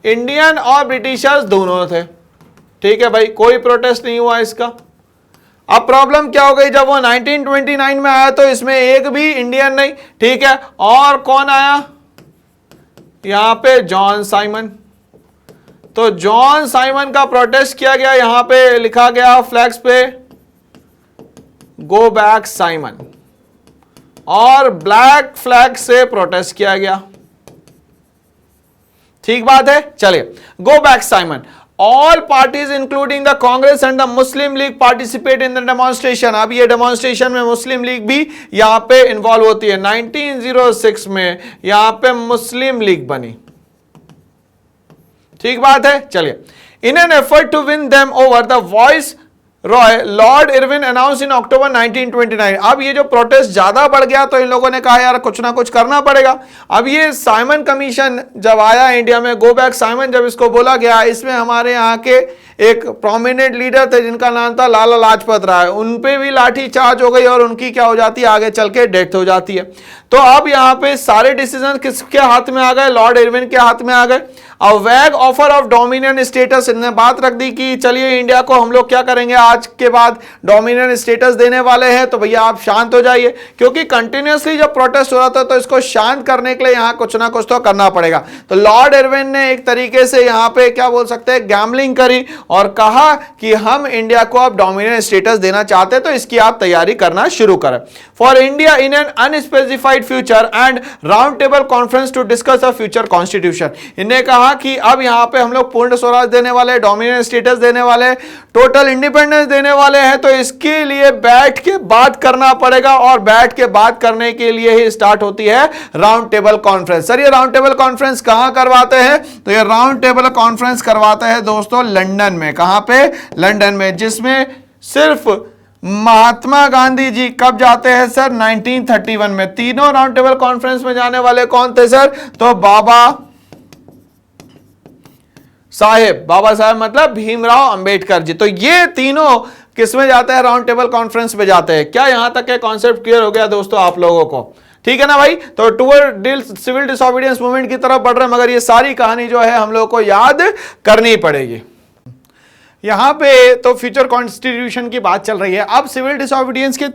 इंडियन और ब्रिटिशर्स दोनों थे। ठीक है भाई, कोई प्रोटेस्ट नहीं हुआ इसका। अब प्रॉब्लम क्या हो गई, जब वो 1929 में आया तो इसमें एक भी इंडियन नहीं। ठीक है, और कौन आया यहां पे, जॉन साइमन। तो जॉन साइमन का प्रोटेस्ट किया गया, यहां पे लिखा गया फ्लैग्स पे गो बैक साइमन, और ब्लैक फ्लैग से प्रोटेस्ट किया गया। ठीक बात है, चलिए, go back Simon. All parties including the Congress and the Muslim League participate in the demonstration। अब ये डेमोन्स्ट्रेशन में मुस्लिम लीग भी यहां पे इन्वॉल्व होती है। 1906 में यहां पे मुस्लिम लीग बनी। ठीक बात है, चलिए। In an effort to win them over, the voice रॉय Lord Irwin announce in October 1929। अब ये जो प्रोटेस्ट ज्यादा बढ़ गया तो इन लोगों ने कहा यार कुछ ना कुछ करना पड़ेगा। अब ये साइमन कमीशन जब आया इंडिया में, गो बैक साइमन जब इसको बोला गया, इसमें हमारे यहाँ के एक प्रोमिनेंट लीडर थे जिनका नाम था लाला लाजपत राय, उन पे भी लाठी चार्ज हो गई और उनकी क्या हो जाती है, आगे चल के डेथ हो जाती है। तो अब यहाँ पे सारे डिसीजन किसके हाथ में आ गए, लॉर्ड इरविन के हाथ में आ गए। अ वैग ऑफर ऑफ डोमिनियन स्टेटस, इन्होंने बात रख दी कि चलिए इंडिया को हम लोग क्या करेंगे, आज के बाद डोमिनियन स्टेटस देने वाले हैं, तो भैया आप शांत हो जाइए, क्योंकि कंटिन्यूअसली जब प्रोटेस्ट हो रहा था तो इसको शांत करने के लिए यहाँ कुछ ना कुछ तो करना पड़ेगा। तो लॉर्ड इरविन ने एक तरीके से यहाँ पे क्या बोल सकते हैं, गैम्बलिंग करी और कहा कि हम इंडिया को अब डोमिनेंट स्टेटस देना चाहते हैं, तो इसकी आप तैयारी करना शुरू करें। For India in an unspecified future and round table conference to discuss a future constitution. इन्हें कहा कि अब यहां पे हम लोग पूर्ण स्वराज देने वाले, डोमिनेंट स्टेटस देने वाले, टोटल इंडिपेंडेंस देने वाले हैं, तो इसके लिए बैठ के बात करना पड़ेगा, और बैठ के बात करने के लिए ही स्टार्ट होती है राउंड टेबल कॉन्फ्रेंस। सर ये राउंड टेबल कॉन्फ्रेंस कहां करवाते हैं? तो ये राउंड टेबल कॉन्फ्रेंस करवाते हैं दोस्तों लंदन में। कहां पे? लंदन में, जिसमें सिर्फ महात्मा गांधी जी कब जाते हैं सर? 1931 में। तीनों राउंड टेबल कॉन्फ्रेंस में जाने वाले कौन थे सर? तो बाबा साहेब मतलब भीमराव अंबेडकर जी। तो ये तीनों किसमें जाते हैं? राउंड टेबल कॉन्फ्रेंस में जाते हैं। क्या यहां तक के कॉन्सेप्ट क्लियर हो गया दोस्तों आप लोगों को? ठीक है ना भाई। तो टुवर्ड सिविल डिसोबीडियंस मूवमेंट की तरफ बढ़ रहे हैं, मगर ये सारी कहानी जो है हम लोगों को याद करनी पड़ेगी। यहां पे तो फ्यूचर कॉन्स्टिट्यूशन की बात चल रही है, अब सिविल डिसोबीडियंस की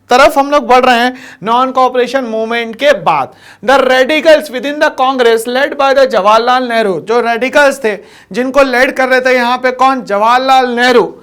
तरफ हम लोग बढ़ रहे हैं नॉन कॉपरेशन मूवमेंट के बाद। The radicals with in the Congress lead by the Jawaharlal Nehru, जो रेडिकल्स थे जिनको लेड कर रहे थे यहां पे कौन? Jawaharlal Nehru.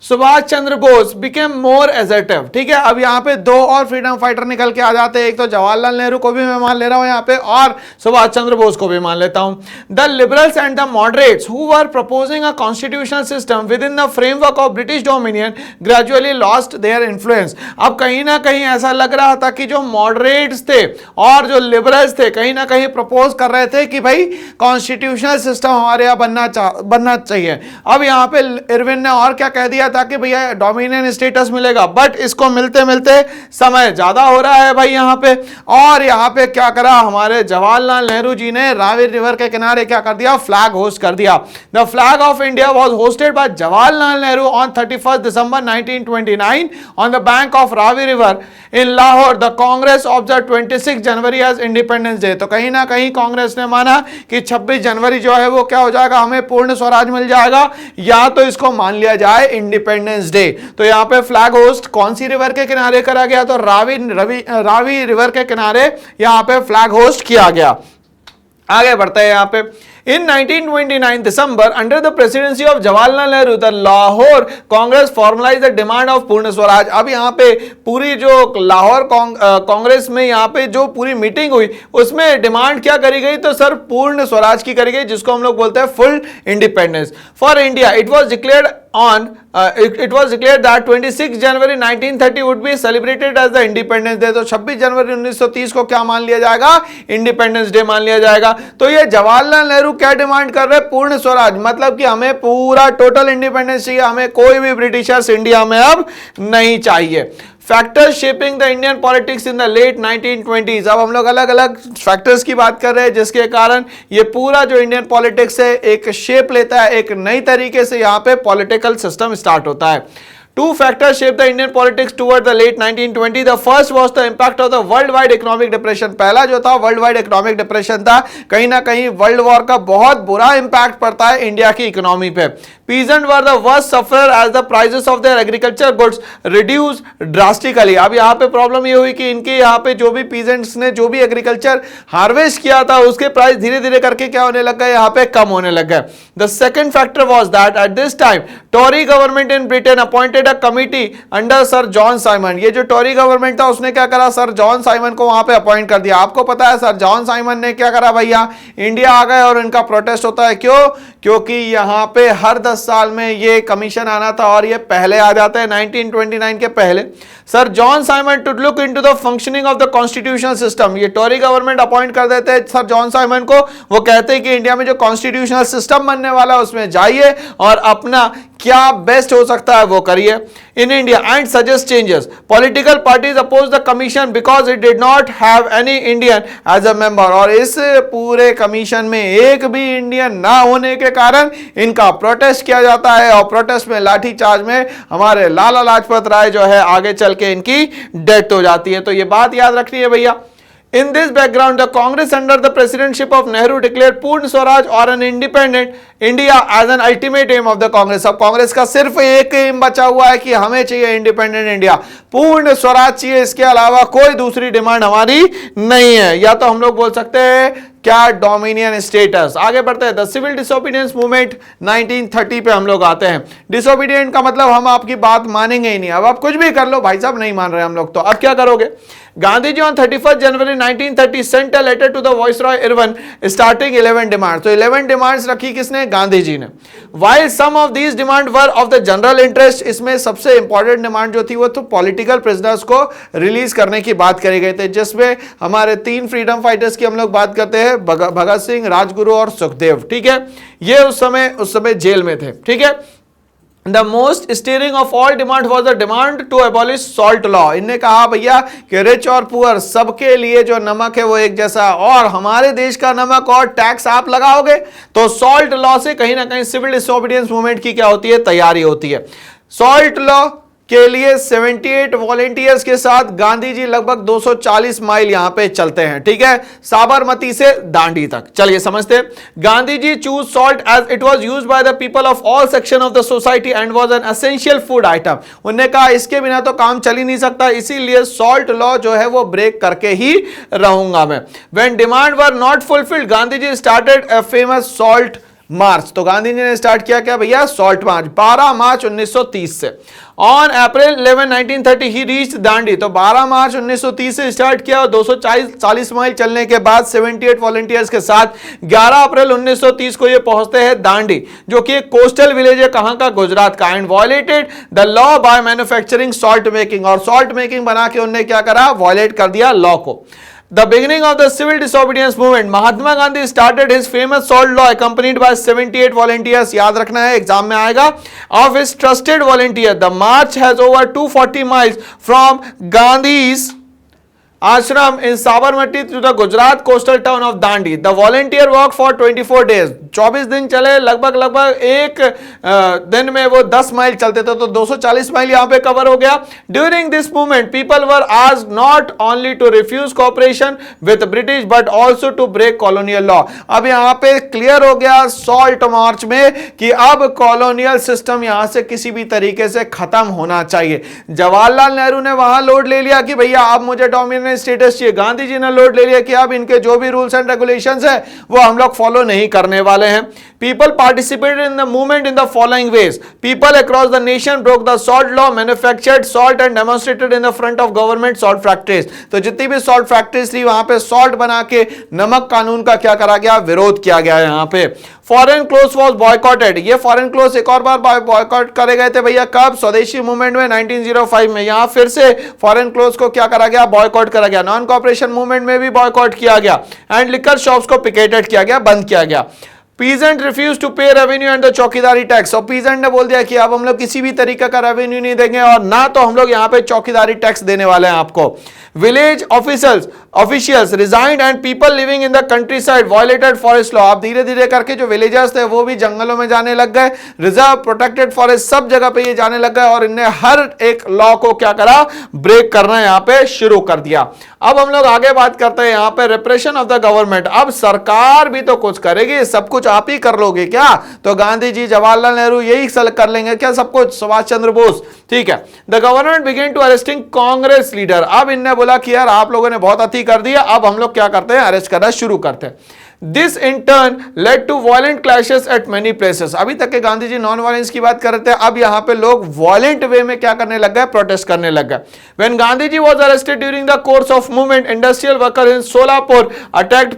Subhash Chandra Bose became more assertive. ठीक है, अब यहाँ पे दो और फ्रीडम फाइटर निकल के आ जाते हैं, एक तो जवाहरलाल नेहरू को भी मैं मान ले रहा हूं यहाँ पे, और सुभाष चंद्र बोस को भी मान लेता हूं। The liberals and the moderates who were proposing a constitutional system with in the framework of British dominion gradually lost their influence. अब कहीं ना कहीं ऐसा लग रहा था कि जो मॉडरेट्स थे और जो लिबरल्स थे कहीं ना कहीं प्रपोज कर रहे थे कि भाई कॉन्स्टिट्यूशनल सिस्टम हमारे यहाँ बनना चाहिए। अब यहाँ पे इरविन ने और क्या कह दिया ताकि भैया डोमिनियन स्टेटस मिलेगा, बट इसको मिलते मिलते समय ज्यादा हो रहा है भाई यहाँ पे। और यहाँ पे क्या करा हमारे जवाहरलाल नेहरू जी ने? रावी रिवर के किनारे क्या कर दिया? फ्लैग होस्ट कर दिया। The flag of India was hosted by Jawaharlal Nehru on 31 December 1929 on the bank of Ravi river in Lahore. The Congress observe 26 January as Independence Day. तो कहीं ना कहीं कांग्रेस ने माना कि 26 जनवरी जो है वो क्या हो जाएगा? हमें पूर्ण स्वराज मिल जाएगा, या तो इसको मान लिया जाए इंडिपेंडेंस डे। तो यहाँ पे फ्लैग होस्ट कौन सी रिवर के किनारे करा गया? तो रावी रिवर के किनारे यहाँ पे फ्लैग होस्ट किया गया। आगे बढ़ते हैं यहाँ पे। In 1929 December, under the presidency of Jawaharlal Nehru, the Lahore Congress formalized the demand of पूर्ण स्वराज। अब यहाँ पे पूरी जो लाहौर कांग्रेस में यहाँ पे जो पूरी मीटिंग हुई उसमें डिमांड क्या करी गई? तो सर पूर्ण स्वराज की करी गई, जिसको हम लोग बोलते हैं full independence for India. It was declared that 26 January 1930 would be celebrated as the Independence Day। तो 26 जनवरी 1930 को क्या मान लिया जाएगा? इंडिपेंडेंस डे मान लिया जाएगा। तो ये जवाहरलाल नेहरू क्या डिमांड कर रहे हैं? पूर्ण स्वराज, मतलब कि हमें पूरा टोटल इंडिपेंडेंस चाहिए, हमें कोई भी ब्रिटिशर्स इंडिया में अब नहीं चाहिए। Factors shaping the Indian politics in the late 1920s। अब हम लोग अलग अलग फैक्टर्स की बात कर रहे हैं जिसके कारण ये पूरा जो इंडियन पॉलिटिक्स है एक शेप लेता है, एक नई तरीके से यहाँ पे पॉलिटिकल सिस्टम स्टार्ट होता है। Two factors shaped the Indian politics toward the late 1920. The first was the impact of the worldwide economic depression। पहला जो था वर्ल्ड इकोनॉमिक डिप्रेशन था, कहीं ना कहीं वर्ल्ड वॉर का बहुत बुरा इंपैक्ट पड़ता है इंडिया की इकोनॉमी पे। Peasants were the worst sufferer as the prices of their agriculture goods reduced drastically। अब यहाँ पे प्रॉब्लम ये हुई कि इनके यहाँ पे जो भी पीजेंट्स ने जो भी एग्रीकल्चर हार्वेस्ट किया था उसके प्राइस धीरे धीरे करके क्या होने लग गए? यहाँ पे कम होने लग गए। The second factor was that at this time Tory government in Britain appointed a committee under sir John Simon. ये जो टॉरी गवर्नमेंट था उसने क्या करा? सर जॉन साइमन को वहां पे अपॉइंट कर दिया। आपको पता है सर जॉन साइमन ने क्या करा भैया? इंडिया आ गए और इनका प्रोटेस्ट होता है। क्यों? क्योंकि यहाँ पे हर 10 साल में ये कमीशन आना था और ये पहले आ जाता है 1929 के पहले। Sir John Simon to look into the functioning of the constitutional system. ये टॉरी गवर्नमेंट अपॉइंट कर देते हैं सर जॉन साइमन को। वो कहते हैं कि इंडिया में जो कॉन्स्टिट्यूशनल सिस्टम बनने वाला है उसमें जाइए और अपना क्या बेस्ट हो सकता है वो करिए in India and suggest changes. Political parties oppose the commission because it did not have any Indian as a member. और इस पूरे कमीशन में एक भी इंडियन ना होने के कारण इनका प्रोटेस्ट किया जाता है और प्रोटेस्ट में लाठीचार्ज में हमारे लाला लाजपत राय जो है आगे चल के इनकी डेथ हो जाती है। तो ये बात याद रखनी है भैया। In this background, the Congress under the presidentship of Nehru declared पूर्ण स्वराज और an independent India as an ultimate aim of the Congress। अब कांग्रेस का सिर्फ एक एम बचा हुआ है कि हमें चाहिए इंडिपेंडेंट इंडिया, पूर्ण स्वराज चाहिए, इसके अलावा कोई दूसरी डिमांड हमारी नहीं है। या तो हम लोग बोल सकते हैं क्या डोमिनियन स्टेटस। आगे बढ़ते हैं, द सिविल डिसोबीडियंस मूवमेंट 1930 पे हम लोग आते हैं। डिसोबीडियंट का मतलब हम आपकी बात मानेंगे ही नहीं, अब आप कुछ भी कर लो भाई साहब, नहीं मान रहे हम लोग, तो अब क्या करोगे। Gandhi ji on 31 January 1930 sent a letter to the viceroy Irwin starting 11 demand. तो 11 डिमांड्स रखी किसने, गांधी जी ने। While some of these demand were of the general interest, इसमें सबसे इंपॉर्टेंट डिमांड जो थी वो तो पॉलिटिकल प्रिजनर्स को रिलीज करने की बात करी गई थी, जिसमें हमारे 3 फ्रीडम फाइटर्स की हम लोग बात करते हैं, भगत सिंह, राजगुरु और सुखदेव। ठीक है, ये उस समय जेल में थे। ठीक है, The most steering of all demand was the demand to abolish salt law। इनने कहा भैया कि रिच और पुअर सबके लिए जो नमक है वो एक जैसा, और हमारे देश का नमक और टैक्स आप लगाओगे तो सॉल्ट लॉ से कहीं ना कहीं सिविल डिसोबीडियंस मूवमेंट की क्या होती है, तैयारी होती है। सॉल्ट लॉ के लिए 78 वॉलेंटियर्स के साथ गांधी जी लगभग 240 माइल यहां पे चलते हैं। ठीक है, साबरमती से दांडी तक। चलिए समझते हैं। Gandhi ji choose salt as it was used by the people of all section of the society and was an essential food item. उन्होंने कहा इसके बिना तो काम चल ही नहीं सकता, इसीलिए सॉल्ट लॉ जो है वो ब्रेक करके ही रहूंगा मैं। When demand were not fulfilled, Gandhi ji started a famous salt march. तो गांधी जी ने स्टार्ट किया क्या भैया, सॉल्ट मार्च 12 मार्च 1930 से। On April 11 1930 he reach Dandi. तो 12 मार्च 1930 से स्टार्ट किया और 240 माइल चलने के बाद 78 वॉलंटियर्स के साथ 11 अप्रैल 1930 को ये पहुंचते हैं दांडी, जो कि एक कोस्टल विलेज है, कहां का, गुजरात का। And violated the law by manufacturing salt making, और सॉल्ट मेकिंग बना के उन्होंने क्या करा, वॉयलेट कर दिया लॉ को। The beginning of the civil disobedience movement, Mahatma Gandhi started his famous salt law accompanied by 78 volunteers, याद रखना है एग्जाम में आएगा, of his trusted volunteer. The march has over 240 miles from Gandhi's ashram in Sabarmati to the Gujarat coastal town of Dandi. The volunteer work for 24 days, 24 दिन चले, लगभग एक दिन में वो 10 माइल चलते थे, तो 240 माइल यहां पे कवर हो गया। During this movement people were asked not only to refuse cooperation with British but also to break colonial law. अब यहां पे क्लियर हो गया सॉल्ट मार्च में कि अब कॉलोनियल सिस्टम यहां से किसी भी तरीके से खत्म होना चाहिए। जवाहरलाल नेहरू ने वहां लोड ले लिया कि भैया अब मुझे डोमिनियन स्टेटस चाहिए। गांधी जी ने लोड ले लिया कि अब इनके जो भी रूल्स एंड रेगुलेशंस है वो हम लोग फॉलो नहीं करने वाले हैं। People participated in the movement in the following ways. People across the nation broke the salt law, manufactured salt and demonstrated in the front of government salt factories. तो जितनी भी salt factories थी वहां पे salt बना के नमक कानून का क्या करा गया, विरोध किया गया यहाँ पे। Foreign clothes was boycotted. ये foreign clothes एक और बार boycott करे गए थे भैया, कब, स्वदेशी मूवमेंट में 1905 में। यहाँ फिर से foreign clothes को क्या करा गया, boycott करा गया। नॉन कॉपरेशन मूवमेंट में भी boycott किया गया एंड लिकर शॉप्स को पिकेटेड किया गया, बंद किया गया। पीजेंट रिफ्यूज टू पे रेवेन्यू एंड द चौकीदारी टैक्स। और पीजेंट ने बोल दिया कि अब हम लोग किसी भी तरीके का रेवेन्यू नहीं देंगे और ना तो हम लोग यहाँ पे चौकीदारी टैक्स देने वाले हैं आपको। Village officials resigned and people living in the country side violated forest law. अब धीरे धीरे करके जो विलेजर्स थे वो भी जंगलों में जाने लग गए, रिजर्व प्रोटेक्टेड फॉरेस्ट सब जगह पे ये जाने लग गए और इनने हर एक लॉ को क्या करा, ब्रेक करना यहाँ पे शुरू कर दिया। अब हम लोग आगे बात करते हैं यहाँ पे रिप्रेशन ऑफ द गवर्नमेंट। अब सरकार भी तो कुछ करेगी, सब कुछ आप ही कर लोगे क्या? तो गांधी जी, जवाहरलाल नेहरू यही कर लेंगे क्या सब कुछ, सुभाष चंद्र बोस? ठीक है। The government began to arresting Congress leader. अब इनने बोला कि यार आप लोगों ने बहुत अति कर दिया, अब हम लोग क्या करते हैं, अरेस्ट करना शुरू करते हैं। This in turn led to violent clashes at many places। अभी तक के गांधी जी नॉन वायलेंस की बात कर रहे थे, अब यहां पे लोग वायलेंट वे में क्या करने लग गए, प्रोटेस्ट करने लग गए। When Gandhi ji was arrested during the course of movement, industrial workers in Solapur attacked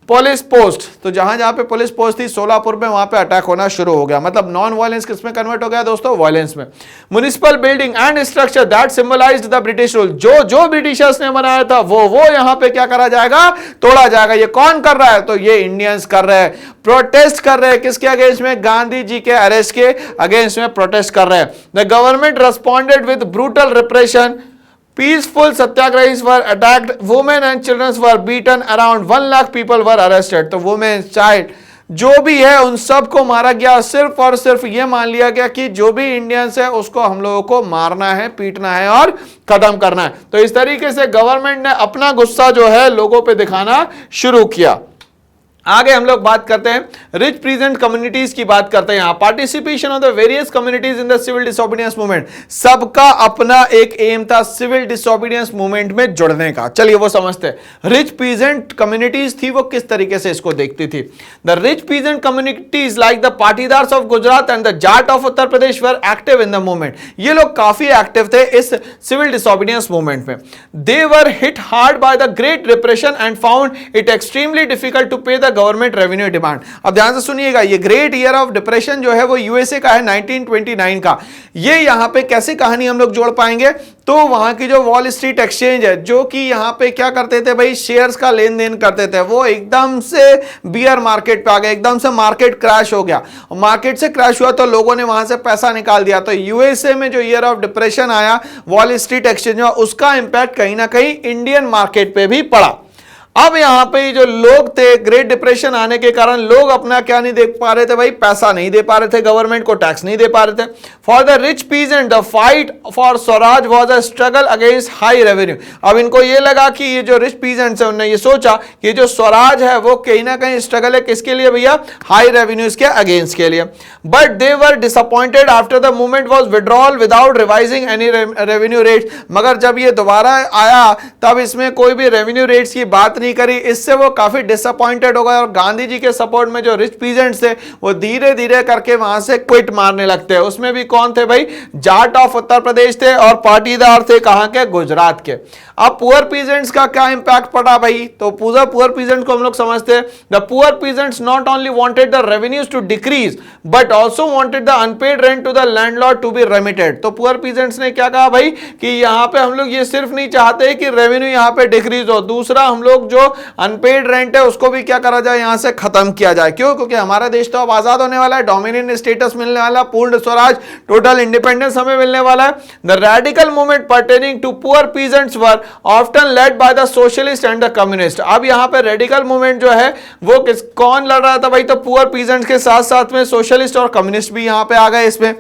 police post. तो जहां जहां पे पुलिस पोस्ट थी सोलापुर में, वहां पे अटैक होना शुरू हो गया। मतलब नॉन वायलेंस किस में कन्वर्ट हो गया दोस्तों, वायलेंस में। Municipal building and structure that symbolized the British rule. जो ब्रिटिशर्स ने बनाया था वो यहां पे क्या करा जाएगा, तोड़ा जाएगा। ये कौन कर रहा है, तो ये इंडियंस कर रहे हैं, प्रोटेस्ट कर रहे हैं। किसके अगेंस्ट में, गांधी जी के अरेस्ट के अगेंस्ट में प्रोटेस्ट कर रहे हैं। The government responded with brutal repression. Peaceful satyagrahis were attacked. Women and children were beaten. Around 1 lakh people were arrested. तो women, child जो भी है उन सबको मारा गया। सिर्फ और सिर्फ ये मान लिया गया कि जो भी इंडियंस है उसको हम लोगों को मारना है, पीटना है और खत्म करना है। तो इस तरीके से गवर्नमेंट ने अपना गुस्सा जो है लोगों पे दिखाना शुरू किया। आगे हम लोग बात करते हैं रिच पीजेंट कम्युनिटीज की बात करते हैं। यहां participation of the various communities in the civil disobedience movement, सबका अपना एक एम था सिविल डिसोबीडियंस मूवमेंट में जुड़ने का। चलिए वो समझते हैं। रिच पीजेंट कम्युनिटीज थी वो किस तरीके से इसको देखती थी। The rich peasant communities like the Patidars of Gujarat and the Jat of Uttar Pradesh were active in the movement, ये लोग काफी एक्टिव थे इस सिविल डिसोबीडियंस मूवमेंट में। They were hit hard by the great repression and found it extremely difficult to pay the government revenue demand. अब ध्यान से सुनिएगा, ये ग्रेट ईयर ऑफ डिप्रेशन जो है वो यूएसए का है 1929 का। ये यहां पे कैसे कहानी हम लोग जोड़ पाएंगे, तो वहां की जो वॉल स्ट्रीट एक्सचेंज है जो कि यहां पे क्या करते थे भाई, शेयर्स का लेन देन करते थे, वो एकदम से बियर मार्केट पे आ गए, एकदम से मार्केट क्रैश हो गया। मार्केट से क्रैश हुआ तो लोगों ने वहां से पैसा निकाल दिया। तो यूएसए में जो ईयर ऑफ डिप्रेशन आया वॉल स्ट्रीट एक्सचेंज में, उसका इंपैक्ट कहीं ना कहीं इंडियन मार्केट पे भी पड़ा। अब यहां पे जो लोग थे, ग्रेट डिप्रेशन आने के कारण लोग अपना क्या नहीं दे पा रहे थे भाई, पैसा नहीं दे पा रहे थे, गवर्नमेंट को टैक्स नहीं दे पा रहे थे। For the rich peasant the fight for Swaraj was a struggle against high revenue. अब इनको ये लगा कि ये जो रिच पीजेंट्स है उन्होंने ये सोचा कि जो स्वराज है वो कहीं ना कहीं स्ट्रगल है किसके लिए भैया, हाई रेवेन्यूज के अगेंस्ट के लिए। But they were disappointed after the movement was withdrawal without revising any revenue rate. मगर जब ये दोबारा आया तब इसमें कोई भी रेवेन्यू रेट्स की बात नहीं करी, इससे वो काफी डिसअपॉइंटेड हो गए और गांधी जी के सपोर्ट में जो रिच पीजेंट्स थे वो धीरे धीरे करके वहां से क्विट मारने लगते हैं। उसमें भी कौन थे भाई, जाट ऑफ उत्तर प्रदेश थे और पाटीदार थे कहां के, गुजरात के। अब पुअर पीजेंट्स का क्या इंपैक्ट पड़ा भाई, तो पूरा पुअर पीजेंट्स को हम लोग समझते हैं। The poor peasants not only wanted the revenues to decrease but also wanted the unpaid rent to the landlord to be remitted. तो पुअर पीजेंट्स ने क्या कहा भाई कि यहां पे हम लोग ये सिर्फ नहीं चाहते कि रेवेन्यू यहां पे डिक्रीज हो, दूसरा हम लोग जो अनपेड रेंट है उसको भी क्या करा जाए, यहां से खत्म किया जाए। क्यों, क्योंकि हमारा देश तो अब आजाद होने वाला है, डोमिनियन स्टेटस मिलने वाला, पूर्ण स्वराज, टोटल इंडिपेंडेंस हमें मिलने वाला है। The radical movement pertaining to poor peasants were often led by the socialist and the communist. अब यहां पे रेडिकल मूवमेंट जो है वो कौन लड़ रहा था भाई, तो पुअर पीजेंट्स के साथ साथ में सोशलिस्ट और कम्युनिस्ट भी यहां पे आ गए इसमें।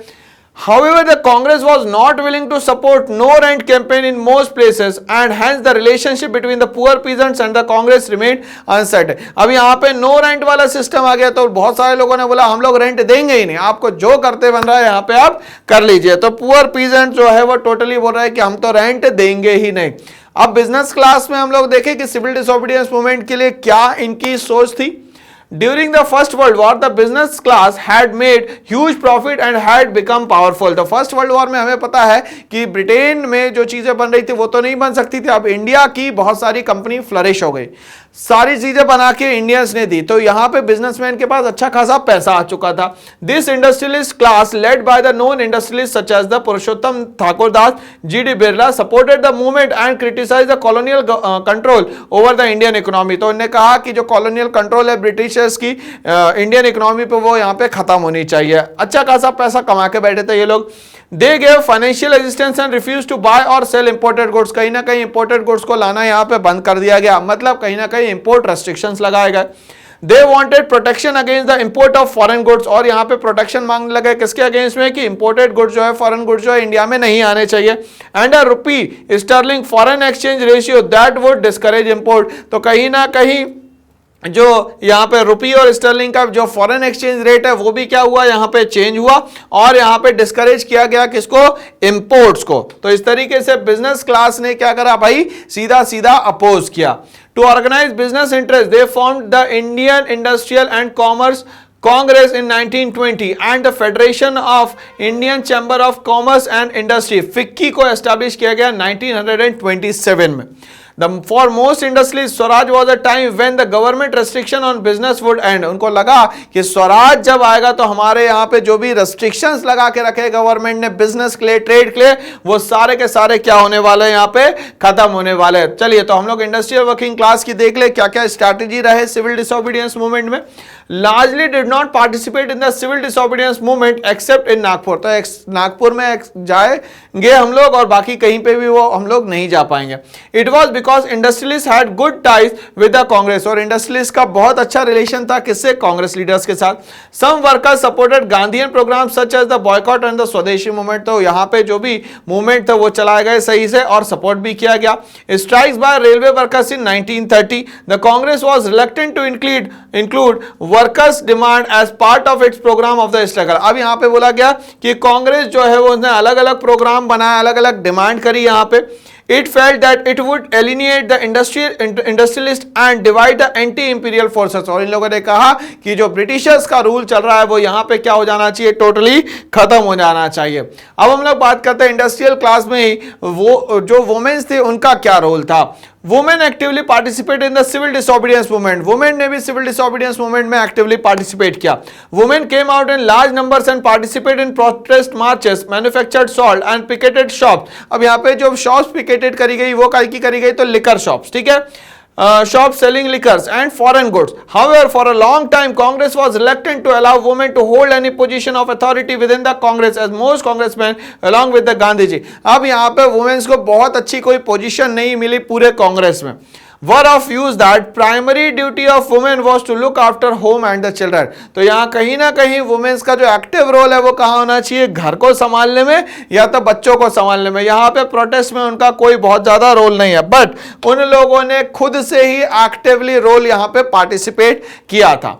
However, the Congress was not willing to support no rent campaign in most places and hence the relationship between the poor peasants and the Congress remained uncertain. अब यहाँ पे no rent वाला सिस्टम आ गया तो बहुत सारे लोगों ने बोला हम लोग रेंट देंगे ही नहीं, आपको जो करते बन रहा है यहाँ पे आप कर लीजिए। तो पुअर पीजेंट जो है वो टोटली बोल रहा है कि हम तो रेंट देंगे ही नहीं। अब बिजनेस क्लास में हम लोग देखें कि सिविल डिसोबीडियंस मूवमेंट के लिए क्या इनकी सोच थी। During the First World War, the business class had made huge profit and had become powerful. तो फर्स्ट वर्ल्ड वॉर में हमें पता है कि ब्रिटेन में जो चीजें बन रही थी वो तो नहीं बन सकती थी, अब इंडिया की बहुत सारी कंपनी फ्लरिश हो गई, सारी चीजें बना के इंडियंस ने दी, तो यहां पे बिजनेसमैन के पास अच्छा खासा पैसा आ चुका था। This industrialist class led by the known industrialist such as the Purushottam Thakurdas, GD. Birla supported the movement and criticise the colonial control over the Indian economy. तो उन्होंने कहा कि जो कॉलोनियल कंट्रोल है ब्रिटिशर्स की इंडियन इकोनॉमी पे वो यहाँ पे खत्म होनी चाहिए। अच्छा खासा पैसा कमा के बैठे थे ये लोग। They gave financial assistance and refused to buy or sell imported goods. कहीं ना कहीं imported goods को लाना यहाँ पे बंद कर दिया गया, मतलब कहीं ना कहीं import restrictions लगाए गए। They wanted protection against the import of foreign goods, और यहाँ पे प्रोटेक्शन मांगने लगे किसके अगेंस्ट में कि इंपोर्टेड गुड्स जो है, फॉरेन गुड्स जो है इंडिया में नहीं आने चाहिए। And a rupee sterling foreign exchange ratio that would discourage import. तो कहीं ना कहीं जो यहाँ पे रुपी और स्टर्लिंग का जो फॉरेन एक्सचेंज रेट है वो भी क्या हुआ, यहाँ पे चेंज हुआ और यहाँ पे डिस्करेज किया गया किसको, इंपोर्ट्स को। तो इस तरीके से बिजनेस क्लास ने क्या करा भाई, सीधा सीधा अपोज किया। To organise business interest they formed the Indian industrial and commerce Congress in 1920 and the Federation of Indian Chamber of Commerce and Industry, FICCI को एस्टैब्लिश किया गया 1927 में। For most industrialists, Swaraj was a time when the government restriction on business would end. उनको लगा कि स्वराज जब आएगा तो हमारे यहाँ पे जो भी restrictions लगा के रखे गवर्नमेंट ने बिजनेस के लिए, ट्रेड के लिए, वो सारे के सारे क्या होने वाले हैं, यहाँ पे खत्म होने वाले हैं। चलिए तो हम लोग इंडस्ट्रियल वर्किंग क्लास की देख ले क्या क्या स्ट्रैटेजी रहे सिविल डिसोबीडियंस मूवमेंट में। largely did not participate in the civil disobedience movement except in Nagpur. तो नागपुर में जाएंगे हम लोग और बाकी कहीं पे भी वो हम लोग नहीं जा पाएंगे. It was because industrialists had good ties with the Congress. और इंडस्ट्रियलिस्ट का बहुत अच्छा रिलेशन था किससे? कांग्रेस लीडर्स के साथ. Some workers supported Gandhian programs such as the boycott and the स्वदेशी मूवमेंट. तो यहाँ पे जो भी मूवमेंट था वो चलाए गए सही से और सपोर्ट भी किया गया. Strikes by railway workers in 1930. The Congress was reluctant to include workers' demand as part of its program of the struggle. अब यहाँ पे बोला गया कि कांग्रेस जो है वो उसने अलग अलग प्रोग्राम बनाया, अलग अलग डिमांड करी यहाँ पे. It felt that it would alienate the industrialists and divide the anti-imperial forces. और इन लोगों ने कहा कि जो ब्रिटिशर्स का रूल चल रहा है वो यहाँ पे क्या हो जाना चाहिए? टोटली खत्म हो जाना चाहिए. अब हम लोग बात करते हैं इंडस्ट्रियल क्लास में ही वो जो वुमेन्स थे उनका क्या रोल था. Women actively participate in the civil disobedience movement. Women ने भी सिविल डिसोबीडियंस मूवमेंट में एक्टिवली पार्टिसिपेट किया. Women came out in large numbers and participate in protest marches, manufactured salt and picketed shops. अब यहाँ पे जो shops picketed करी गई वो काय की करी गई? तो लिकर शॉप्स. ठीक है, shops selling liquors and foreign goods. However, for a long time, Congress was reluctant to allow women to hold any position of authority within the Congress, as most congressmen, along with the Gandhi ji. अब यहाँ पे women's को बहुत अच्छी कोई position नहीं मिली पूरे कांग्रेस में. were of views that primary duty of women was to look after home and the children. तो यहाँ कहीं ना कहीं वुमेन्स का जो एक्टिव रोल है वो कहाँ होना चाहिए? घर को संभालने में या तो बच्चों को संभालने में. यहाँ पे प्रोटेस्ट में उनका कोई बहुत ज्यादा रोल नहीं है, बट उन लोगों ने खुद से ही एक्टिवली रोल यहाँ पे पार्टिसिपेट किया था.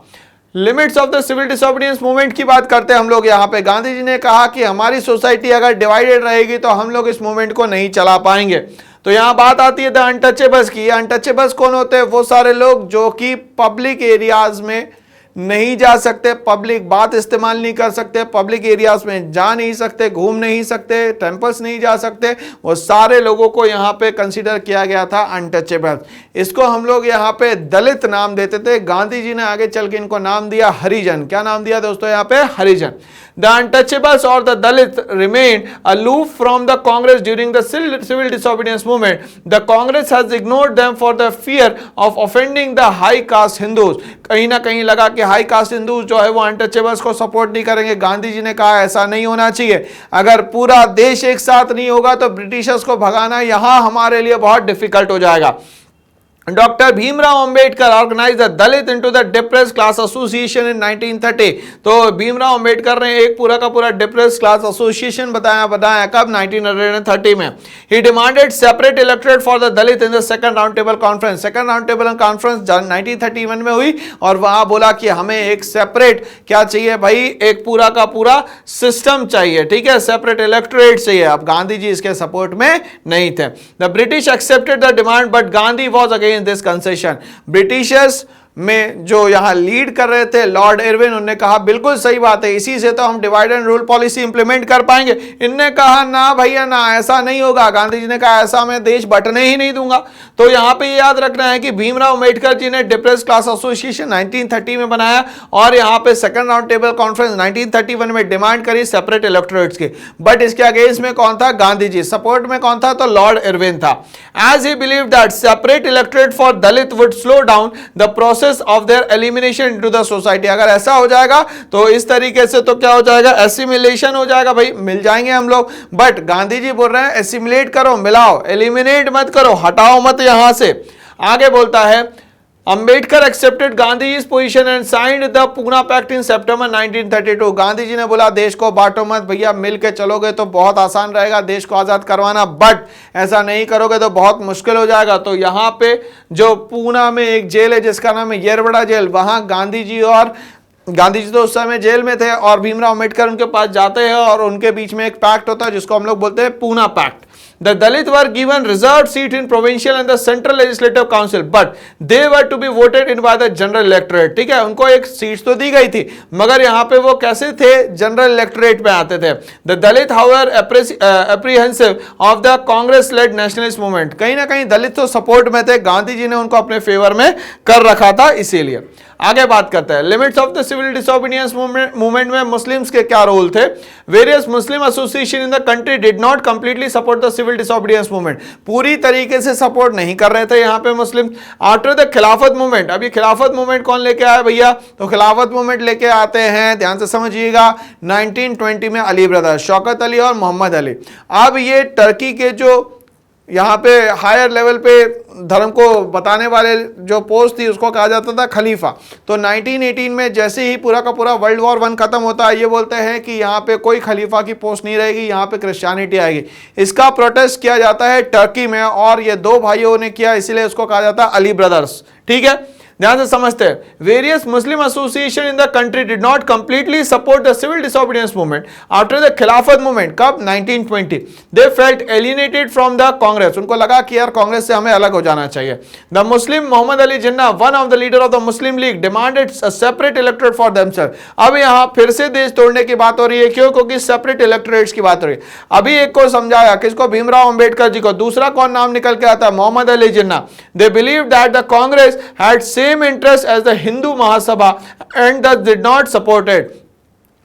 Limits of the civil disobedience movement की बात करते हैं हम लोग. यहाँ पे गांधी जी ने कहा कि हमारी सोसाइटी अगर डिवाइडेड रहेगी तो हम लोग इस मूवमेंट को नहीं चला पाएंगे. तो यहाँ बात आती है द अनटचेबल्स की. अनटचेबल्स कौन होते हैं? वो सारे लोग जो कि पब्लिक एरियाज में नहीं जा सकते, पब्लिक बात इस्तेमाल नहीं कर सकते, पब्लिक एरियाज में जा नहीं सकते, घूम नहीं सकते, टेंपल्स नहीं जा सकते. वो सारे लोगों को यहाँ पे कंसीडर किया गया था अनटचेबल. इसको हम लोग यहाँ पे दलित नाम देते थे. गांधी जी ने आगे चल के इनको नाम दिया हरिजन. क्या नाम दिया दोस्तों? यहाँ पे हरिजन. The untouchables or the Dalit remained aloof from the Congress during the civil disobedience movement. The Congress has ignored them for the fear of offending the high caste Hindus. कहीं ना कहीं लगा कि हाई कास्ट हिंदूज जो है वो untouchables को support नहीं करेंगे. गांधी जी ने कहा ऐसा नहीं होना चाहिए. अगर पूरा देश एक साथ नहीं होगा तो ब्रिटिशर्स को भगाना यहाँ हमारे लिए बहुत डिफिकल्ट हो जाएगा. Dr. Bhimrao Ambedkar organized the Dalit into the Depressed Class Association in 1930. तो भीमराव अंबेडकर ने एक पूरा का पूरा डिप्रेस्ड क्लास एसोसिएशन बनाया कब? 1930 में. He demanded separate electorate for the Dalit in the second round table conference. Second round table conference 1931 में हुई और वहां बोला कि हमें एक सेपरेट क्या चाहिए भाई? एक पूरा का पूरा सिस्टम चाहिए. ठीक है, सेपरेट इलेक्टोरेट चाहिए. अब गांधी जी इसके सपोर्ट में नहीं थे. The British accepted the demand but Gandhi was against this concession. Britishers में जो यहां लीड कर रहे थे लॉर्ड इरविन, उन्होंने कहा बिल्कुल सही बात है, इसी से तो हम divide and rule policy implement कर पाएंगे. इनने कहा ना भैया ना, ऐसा नहीं होगा. गांधी जी ने कहा ऐसा मैं देश बंटने ही नहीं दूंगा. तो यहां पे याद रखना है कि भीमराव अंबेडकर जी ने डिप्रेस्ड क्लास एसोसिएशन 1930 में बनाया और यहां पे सेकंड राउंड टेबल कॉन्फ्रेंस 1931 में डिमांड करी सेपरेट इलेक्टोरेट्स की. बट इसके अगेंस्ट में कौन था? गांधी जी. सपोर्ट में कौन था? तो लॉर्ड इरविन था. As he believe that separate electorate for Dalit would slow down the process of their elimination into the society. अगर ऐसा हो जाएगा तो इस तरीके से तो क्या हो जाएगा? एसिमिलेशन हो जाएगा. भाई मिल जाएंगे हम लोग, बट गांधी जी बोल रहे हैं एसिमिलेट करो, मिलाओ, एलिमिनेट मत करो, हटाओ मत यहां से. आगे बोलता है Ambedkar accepted Gandhi's position and signed the Poona pact in September 1932. Gandhi ji ने बोला देश को बांटो मत भैया, मिल के चलोगे तो बहुत आसान रहेगा देश को आजाद करवाना, बट ऐसा नहीं करोगे तो बहुत मुश्किल हो जाएगा. तो यहाँ पे जो पूना में एक जेल है जिसका नाम है येरवड़ा जेल, वहां गांधी जी तो उस समय जेल में थे और भीमराव अंबेडकर उनके पास जाते हैं और उनके बीच में एक पैक्ट होता है जिसको हम लोग बोलते हैं Poona pact. The Dalit were given reserved seat in provincial and the central legislative council, but they were to be voted in by the general electorate. ठीक है, उनको एक सीट तो दी गई थी मगर यहाँ पे वो कैसे थे? जनरल इलेक्टोरेट में आते थे. The Dalit however apprehensive of the Congress-led nationalist movement. कहीं ना कहीं दलित तो सपोर्ट में थे, गांधी जी ने उनको अपने फेवर में कर रखा था इसीलिए. आगे बात करते हैं, limits of the civil disobedience movement में मुस्लिम्स के क्या रोल थे। Various Muslim association in the country did not completely support the civil disobedience movement, पूरी तरीके से सपोर्ट नहीं कर रहे थे यहाँ पे मुस्लिम। आफ्टर द खिलाफत मूवमेंट, अभी खिलाफत मूवमेंट कौन लेके आया भैया, तो खिलाफत मूवमेंट लेके आते हैं, ध्यान से समझिएगा, 1920 में अली ब्रदर्स, शौकत अली और मोहम्मद अली। अब ये टर्की के जो यहाँ पे हायर लेवल पे धर्म को बताने वाले जो पोस्ट थी उसको कहा जाता था खलीफा। तो 1918 में जैसे ही पूरा का पूरा वर्ल्ड वॉर 1 खत्म होता है, ये बोलते हैं कि यहाँ पे कोई खलीफा की पोस्ट नहीं रहेगी, यहाँ पे क्रिश्चियनिटी आएगी। इसका प्रोटेस्ट किया जाता है टर्की में, और ये दो भाइयों ने किया, इसीलिए उसको कहा जाता है अली ब्रदर्स। ठीक है, ध्यान से समझते हैं। Various Muslim association in the country did not completely support the civil disobedience movement after the Khilafat movement. कब, 1920। They felt alienated from the Congress, उनको लगा कि यार कांग्रेस से हमें अलग हो जाना चाहिए। The Muslim Mohammad Ali Jinnah, one of the leader of the Muslim league, demanded a separate electorate for themself. अब यहाँ फिर से देश तोड़ने की बात हो रही है, क्यों, क्योंकि सेपरेट इलेक्टोरेट्स की बात हो रही है। अभी एक को समझाया, किसको, भीमराव अंबेडकर जी को, दूसरा कौन नाम निकल के आता है, Mohammad Ali Jinnah. They believe that the Congress had same interest as the Hindu Mahasabha and thus did not support it।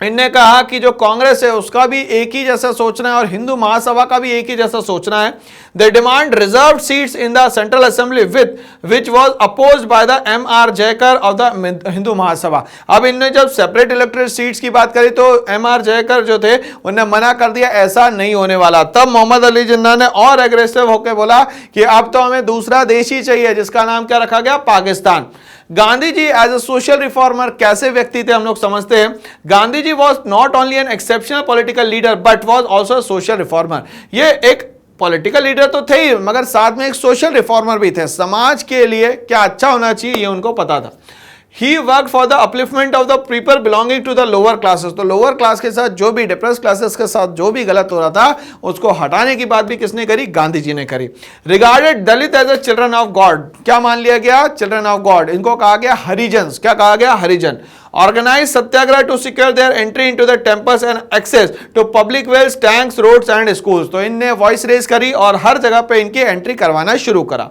इनने कहा कि जो कांग्रेस है उसका भी एक ही जैसा सोचना है और हिंदू महासभा का भी एक ही जैसा सोचना है। They demand reserved seats in the central assembly which was opposed by the M.R. Jayakar of the Hindu Mahasabha. अब इनने जब सेपरेट इलेक्टोरल सीट्स की बात करी तो M.R. जयकर जो थे उन्हें मना कर दिया, ऐसा नहीं होने वाला। तब मोहम्मद अली जिन्ना ने और एग्रेसिव होकर बोला कि अब तो हमें दूसरा देश ही चाहिए, जिसका नाम क्या रखा गया, Pakistan. Gandhi ji as a social reformer कैसे व्यक्ति थे हम लोग समझते हैं। Gandhi ji was not only an exceptional political leader but was also social reformer. ये एक पॉलिटिकल लीडर तो थे ही, मगर साथ में एक सोशल रिफॉर्मर भी थे। समाज के लिए क्या अच्छा होना चाहिए ये उनको पता था। He worked for the upliftment of the people belonging to the lower classes। तो लोअर क्लास के साथ जो भी डिप्रेस क्लासेस के साथ जो भी गलत हो रहा था उसको हटाने की बात भी किसने करी, गांधी जी ने करी। Regarded Dalit as a children of God, क्या मान लिया गया, चिल्ड्रन ऑफ गॉड। इनको कहा गया हरिजन्स, क्या कहा गया, हरिजन। Organized Satyagraha to secure their entry into the temples and access to public wells, tanks, roads and schools। तो इनने वॉइस रेज करी और हर जगह पे इनकी एंट्री करवाना शुरू करा।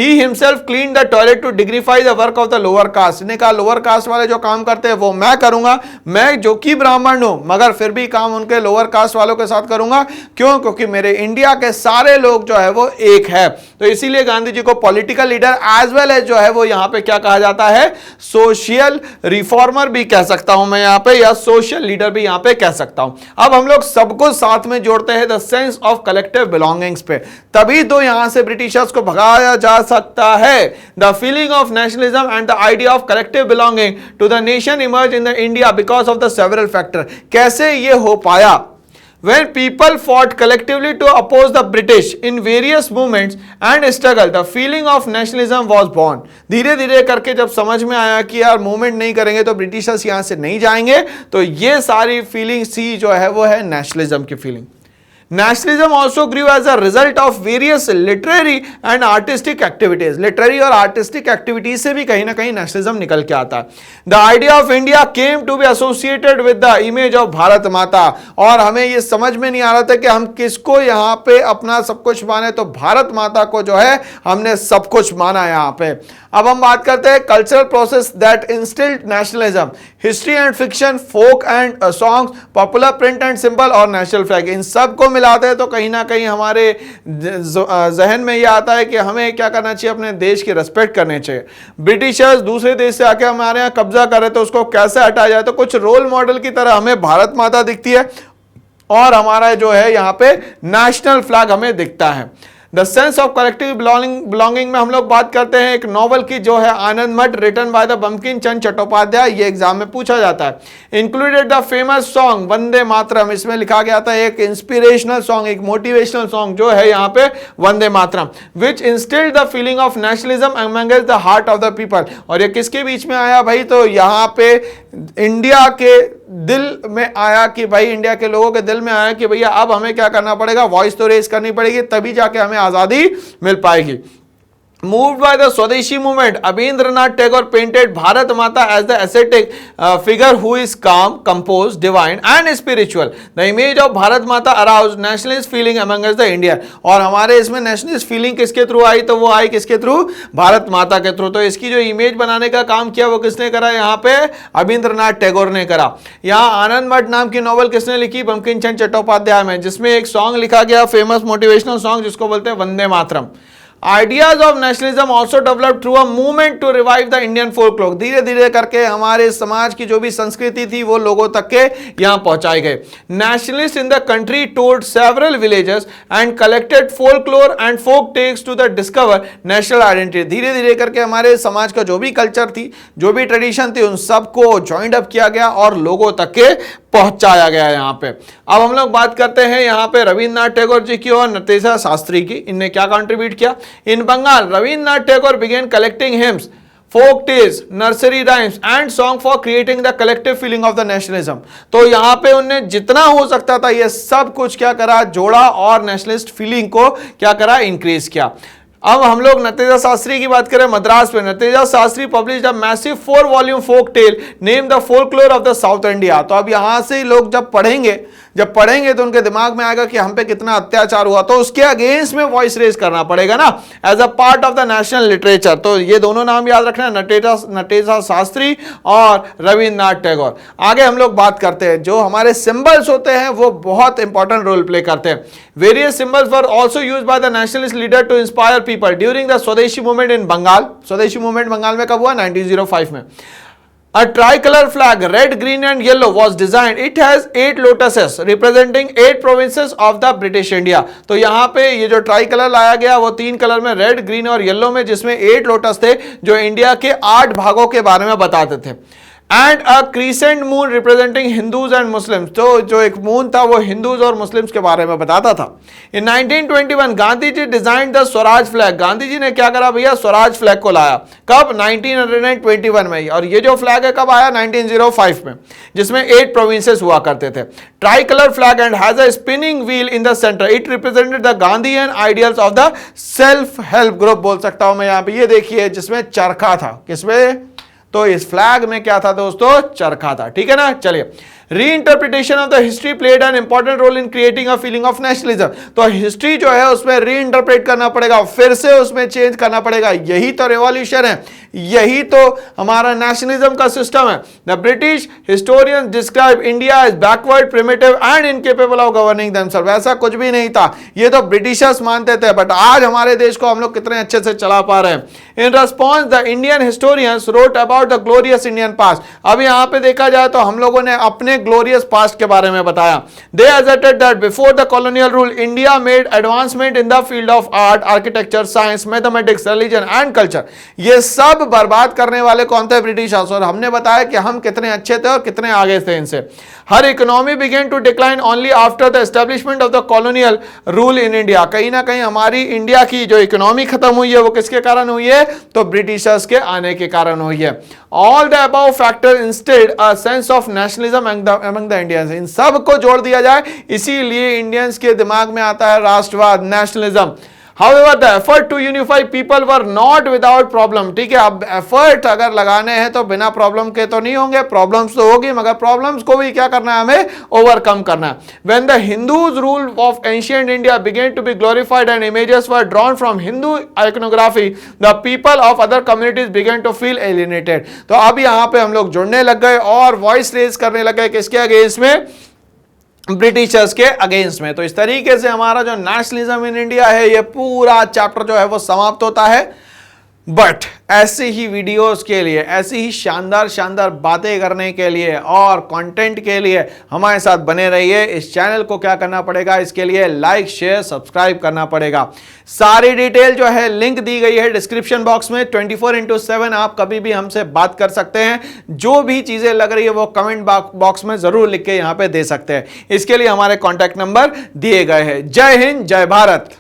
He himself cleaned the toilet to dignify the work of the lower caste। इन्हें कहा लोअर कास्ट वाले जो काम करते हैं वो मैं करूंगा, मैं जो कि ब्राह्मण हूं मगर फिर भी काम उनके लोअर कास्ट वालों के साथ करूंगा। क्यों, क्योंकि मेरे इंडिया के सारे लोग जो है वो एक है। तो इसीलिए गांधी जी को political leader as well as जो है वो यहाँ पे क्या कहा जाता है, सोशल रिफॉर्मर भी कह सकता हूं मैं यहाँ पे, या सोशल लीडर भी यहाँ पे कह सकता हूं। अब हम लोग सबको साथ में जोड़ते हैं the sense of collective belongings पे, तभी तो यहां से ब्रिटिशर्स को भगाया जा सकता है। The feeling of nationalism and the idea of collective belonging to the nation emerge in the India because of the several factor. कैसे ये हो पाया, when people fought collectively to oppose the British in various movements and struggle, the feeling of nationalism was born। धीरे धीरे करके जब समझ में आया कि यार मूवमेंट नहीं करेंगे तो ब्रिटिशर्स यहां से नहीं जाएंगे, तो ये सारी फीलिंग सी जो है वो है नेशनलिज्म की feeling. Nationalism also grew as a result of various literary and artistic activities। Literary और artistic activities से भी कहीं ना कहीं nationalism निकल के आता है। The idea of India came to be associated with the image of Bharat माता, और हमें ये समझ में नहीं आ रहा था कि हम किसको यहाँ पे अपना सब कुछ माने, तो भारत माता को जो है हमने सब कुछ माना यहाँ पे। अब हम बात करते हैं cultural process that instilled nationalism, history and fiction, folk and songs, popular print and symbol और नेशनल फ्लैग। इन सब को मिलाते हैं तो कहीं ना कहीं हमारे जहन में ये आता है कि हमें क्या करना चाहिए, अपने देश की रिस्पेक्ट करनी चाहिए। ब्रिटिशर्स दूसरे देश से आके हमारे यहाँ कब्जा कर रहे थे, उसको कैसे हटाया जाए, तो कुछ रोल मॉडल की तरह हमें भारत माता दिखती है और हमारा जो है यहाँ पे नेशनल फ्लैग हमें दिखता है। The sense of collective belonging में हम लोग बात करते हैं एक नॉवल की जो है Anand Math, written by the Bankim Chandra Chattopadhyay. ये एग्जाम में पूछा जाता है। Included the famous song Vande Mataram, इसमें लिखा गया था एक इंस्पिरेशनल सॉन्ग, एक मोटिवेशनल सॉन्ग जो है यहाँ पे Vande Mataram, which instilled the feeling of nationalism amongst the heart of the people. और ये किसके बीच में आया भाई, तो यहाँ पे इंडिया के दिल में आया कि भाई, इंडिया के लोगों के दिल में आया कि भैया अब हमें क्या करना पड़ेगा, वॉइस तो रेज करनी पड़ेगी, तभी जाके हमें आजादी मिल पाएगी। Moved by the Swadeshi movement, Abhindranath Tagore painted Bharat Mata as the ascetic figure who is calm, composed, divine and spiritual. The image of Bharat Mata aroused nationalist feeling among us the Indian. और हमारे इसमें nationalist feeling किसके through आई? तो वो आई किसके through? Bharat माता के through. तो इसकी जो इमेज बनाने का काम किया वो किसने करा? यहाँ पे अभिंद्रनाथ टैगोर ने करा। यहाँ आनंद मठ नाम की नॉवल किसने लिखी? बंकिम चंद्र चट्टोपाध्याय में, जिसमें एक सॉन्ग लिखा गया, फेमस मोटिवेशनल सॉन्ग जिसको बोलते हैं Vande Mataram. Ideas of nationalism also developed through a movement to revive the Indian folklore. धीरे धीरे करके हमारे समाज की जो भी संस्कृति थी वो लोगों तक के यहाँ पहुंचाए गए। Nationalists in the country toured several villages and collected folklore and folk tales to the discover national identity. धीरे धीरे करके हमारे समाज का जो भी कल्चर थी, जो भी ट्रेडिशन थी, उन सबको ज्वाइंट अप किया गया और लोगों तक के पहुंचाया गया। यहाँ पे अब हम लोग बात करते हैं यहाँ पे रविन्द्रनाथ टैगोर जी की और नटेशा शास्त्री की। इनने क्या कंट्रीब्यूट किया? इन Bengal Rabindranath Tagore began collecting hymns, folk tales, nursery rhymes and song for creating the collective feeling of the nationalism. तो यहाँ पे उनने जितना हो सकता था ये सब कुछ क्या करा? जोड़ा और नेशनलिस्ट फीलिंग को क्या करा? इंक्रीज किया। अब हम लोग नटेशा शास्त्री की बात करें मद्रास में। Natesa Sastri published a massive 4 volume folk tale name the folklore of the South India. तो अब यहां से लोग जब पढ़ेंगे तो उनके दिमाग में आएगा कि हम पे कितना अत्याचार हुआ, तो उसके अगेंस्ट में वॉइस रेज करना पड़ेगा ना, as a part of the national literature. तो ये दोनों नाम याद रखना, नटेशा शास्त्री और रविन्द्रनाथ टैगोर। आगे हम लोग बात करते हैं, जो हमारे सिंबल्स होते हैं वो बहुत इंपॉर्टेंट रोल प्ले करते हैं। Various symbols were also used by the nationalist leader to inspire people during the Swadeshi movement in Bengal. Swadeshi movement Bengal में कब हुआ? 1905 में। A tricolor flag, red, green and yellow was designed. It has 8 lotuses representing 8 provinces of the British India. तो यहाँ पे ये जो tricolour लाया गया वो 3 कलर में, रेड, ग्रीन और येलो में, जिसमें 8 लोटस थे जो इंडिया के 8 भागों के बारे में बताते थे। And a crescent moon representing Hindus and Muslims, तो जो एक मून था वो हिंदूज और मुस्लिम्स के बारे में बताता था। In 1921 Gandhi ji design the Swaraj flag. Gandhi ji ने क्या करा भैया? स्वराज फ्लैग को लाया। कब? 1921 में। और ये जो फ्लैग है कब आया? 1905 में, जिसमें 8 प्रोविंसेस हुआ करते थे। Try colour flag and has a spinning wheel in the centre. It represented the Gandhian ideals of the self help group बोल सकता हूं मैं यहाँ पे। ये देखिए जिसमें चरखा था। किसमें? तो इस फ्लैग में क्या था दोस्तों? चरखा था। ठीक है ना? चलिए, reinterpretation of the history played an important role in creating a feeling of nationalism. तो हिस्ट्री जो है उसमें रीइंटरप्रेट करना पड़ेगा, फिर से उसमें चेंज करना पड़ेगा। यही तो रिवॉल्यूशन है, यही तो हमारा नेशनलिज्म का सिस्टम है। The British historians describe India as backward, primitive and incapable of governing themself. ऐसा कुछ भी नहीं था, ये तो ब्रिटिशर्स मानते थे, बट आज हमारे देश को हम लोग कितने अच्छे से चला पा रहे हैं। In response the Indian historians wrote about the glorious Indian past. अब यहाँ पे देखा जाए तो हम लोगों ने अपने ग्लोरियस पास्ट के बारे में बताया। दे asserted that before the colonial rule India made advancement in the field of art, architecture, science, mathematics, religion and culture। ये सब बर्बाद करने वाले कौन थे? ब्रिटिशर्स। और हमने बताया कि हम कितने अच्छे थे और कितने आगे थे इनसे। हर economy began to decline only after the establishment of the colonial rule in India। कहीं ना कहीं हमारी इंडिया की जो इकोनॉमी खत्म हुई है वो किसके कारण हुई है? तो ब्रिटिशर्स के आने के कारण हुई है। All the above factor instead a sense of nationalism among the Indians। इन सब को जोड़ दिया जाए, इसीलिए इंडियंस के दिमाग में आता है राष्ट्रवाद, nationalism. However, the effort to unify people were not without problem। ठीक है, अब एफर्ट अगर लगाने हैं तो बिना प्रॉब्लम के तो नहीं होंगे, प्रॉब्लम्स तो होगी, मगर प्रॉब्लम्स को भी क्या करना है? हमें ओवरकम करना है। When the Hindus rule of ancient India began to be glorified and images were drawn from Hindu iconography, the people of other communities began to feel alienated। तो अब यहाँ पे हम लोग जुड़ने लग गए और वॉइस रेज करने लग गए किसके अगेंस्ट में? ब्रिटिशर्स के अगेंस्ट में। तो इस तरीके से हमारा जो नेशनलिज्म इन इंडिया है ये पूरा चैप्टर जो है वो समाप्त होता है। बट ऐसे ही वीडियोस के लिए, ऐसी ही शानदार शानदार बातें करने के लिए और कंटेंट के लिए हमारे साथ बने रहिए। इस चैनल को क्या करना पड़ेगा? इसके लिए लाइक, शेयर, सब्सक्राइब करना पड़ेगा। सारी डिटेल जो है लिंक दी गई है डिस्क्रिप्शन बॉक्स में। 24/7 आप कभी भी हमसे बात कर सकते हैं। जो भी चीजें लग रही है वो कमेंट बॉक्स में जरूर लिख के यहां पे दे सकते हैं। इसके लिए हमारे कॉन्टैक्ट नंबर दिए गए हैं। जय हिंद, जय भारत।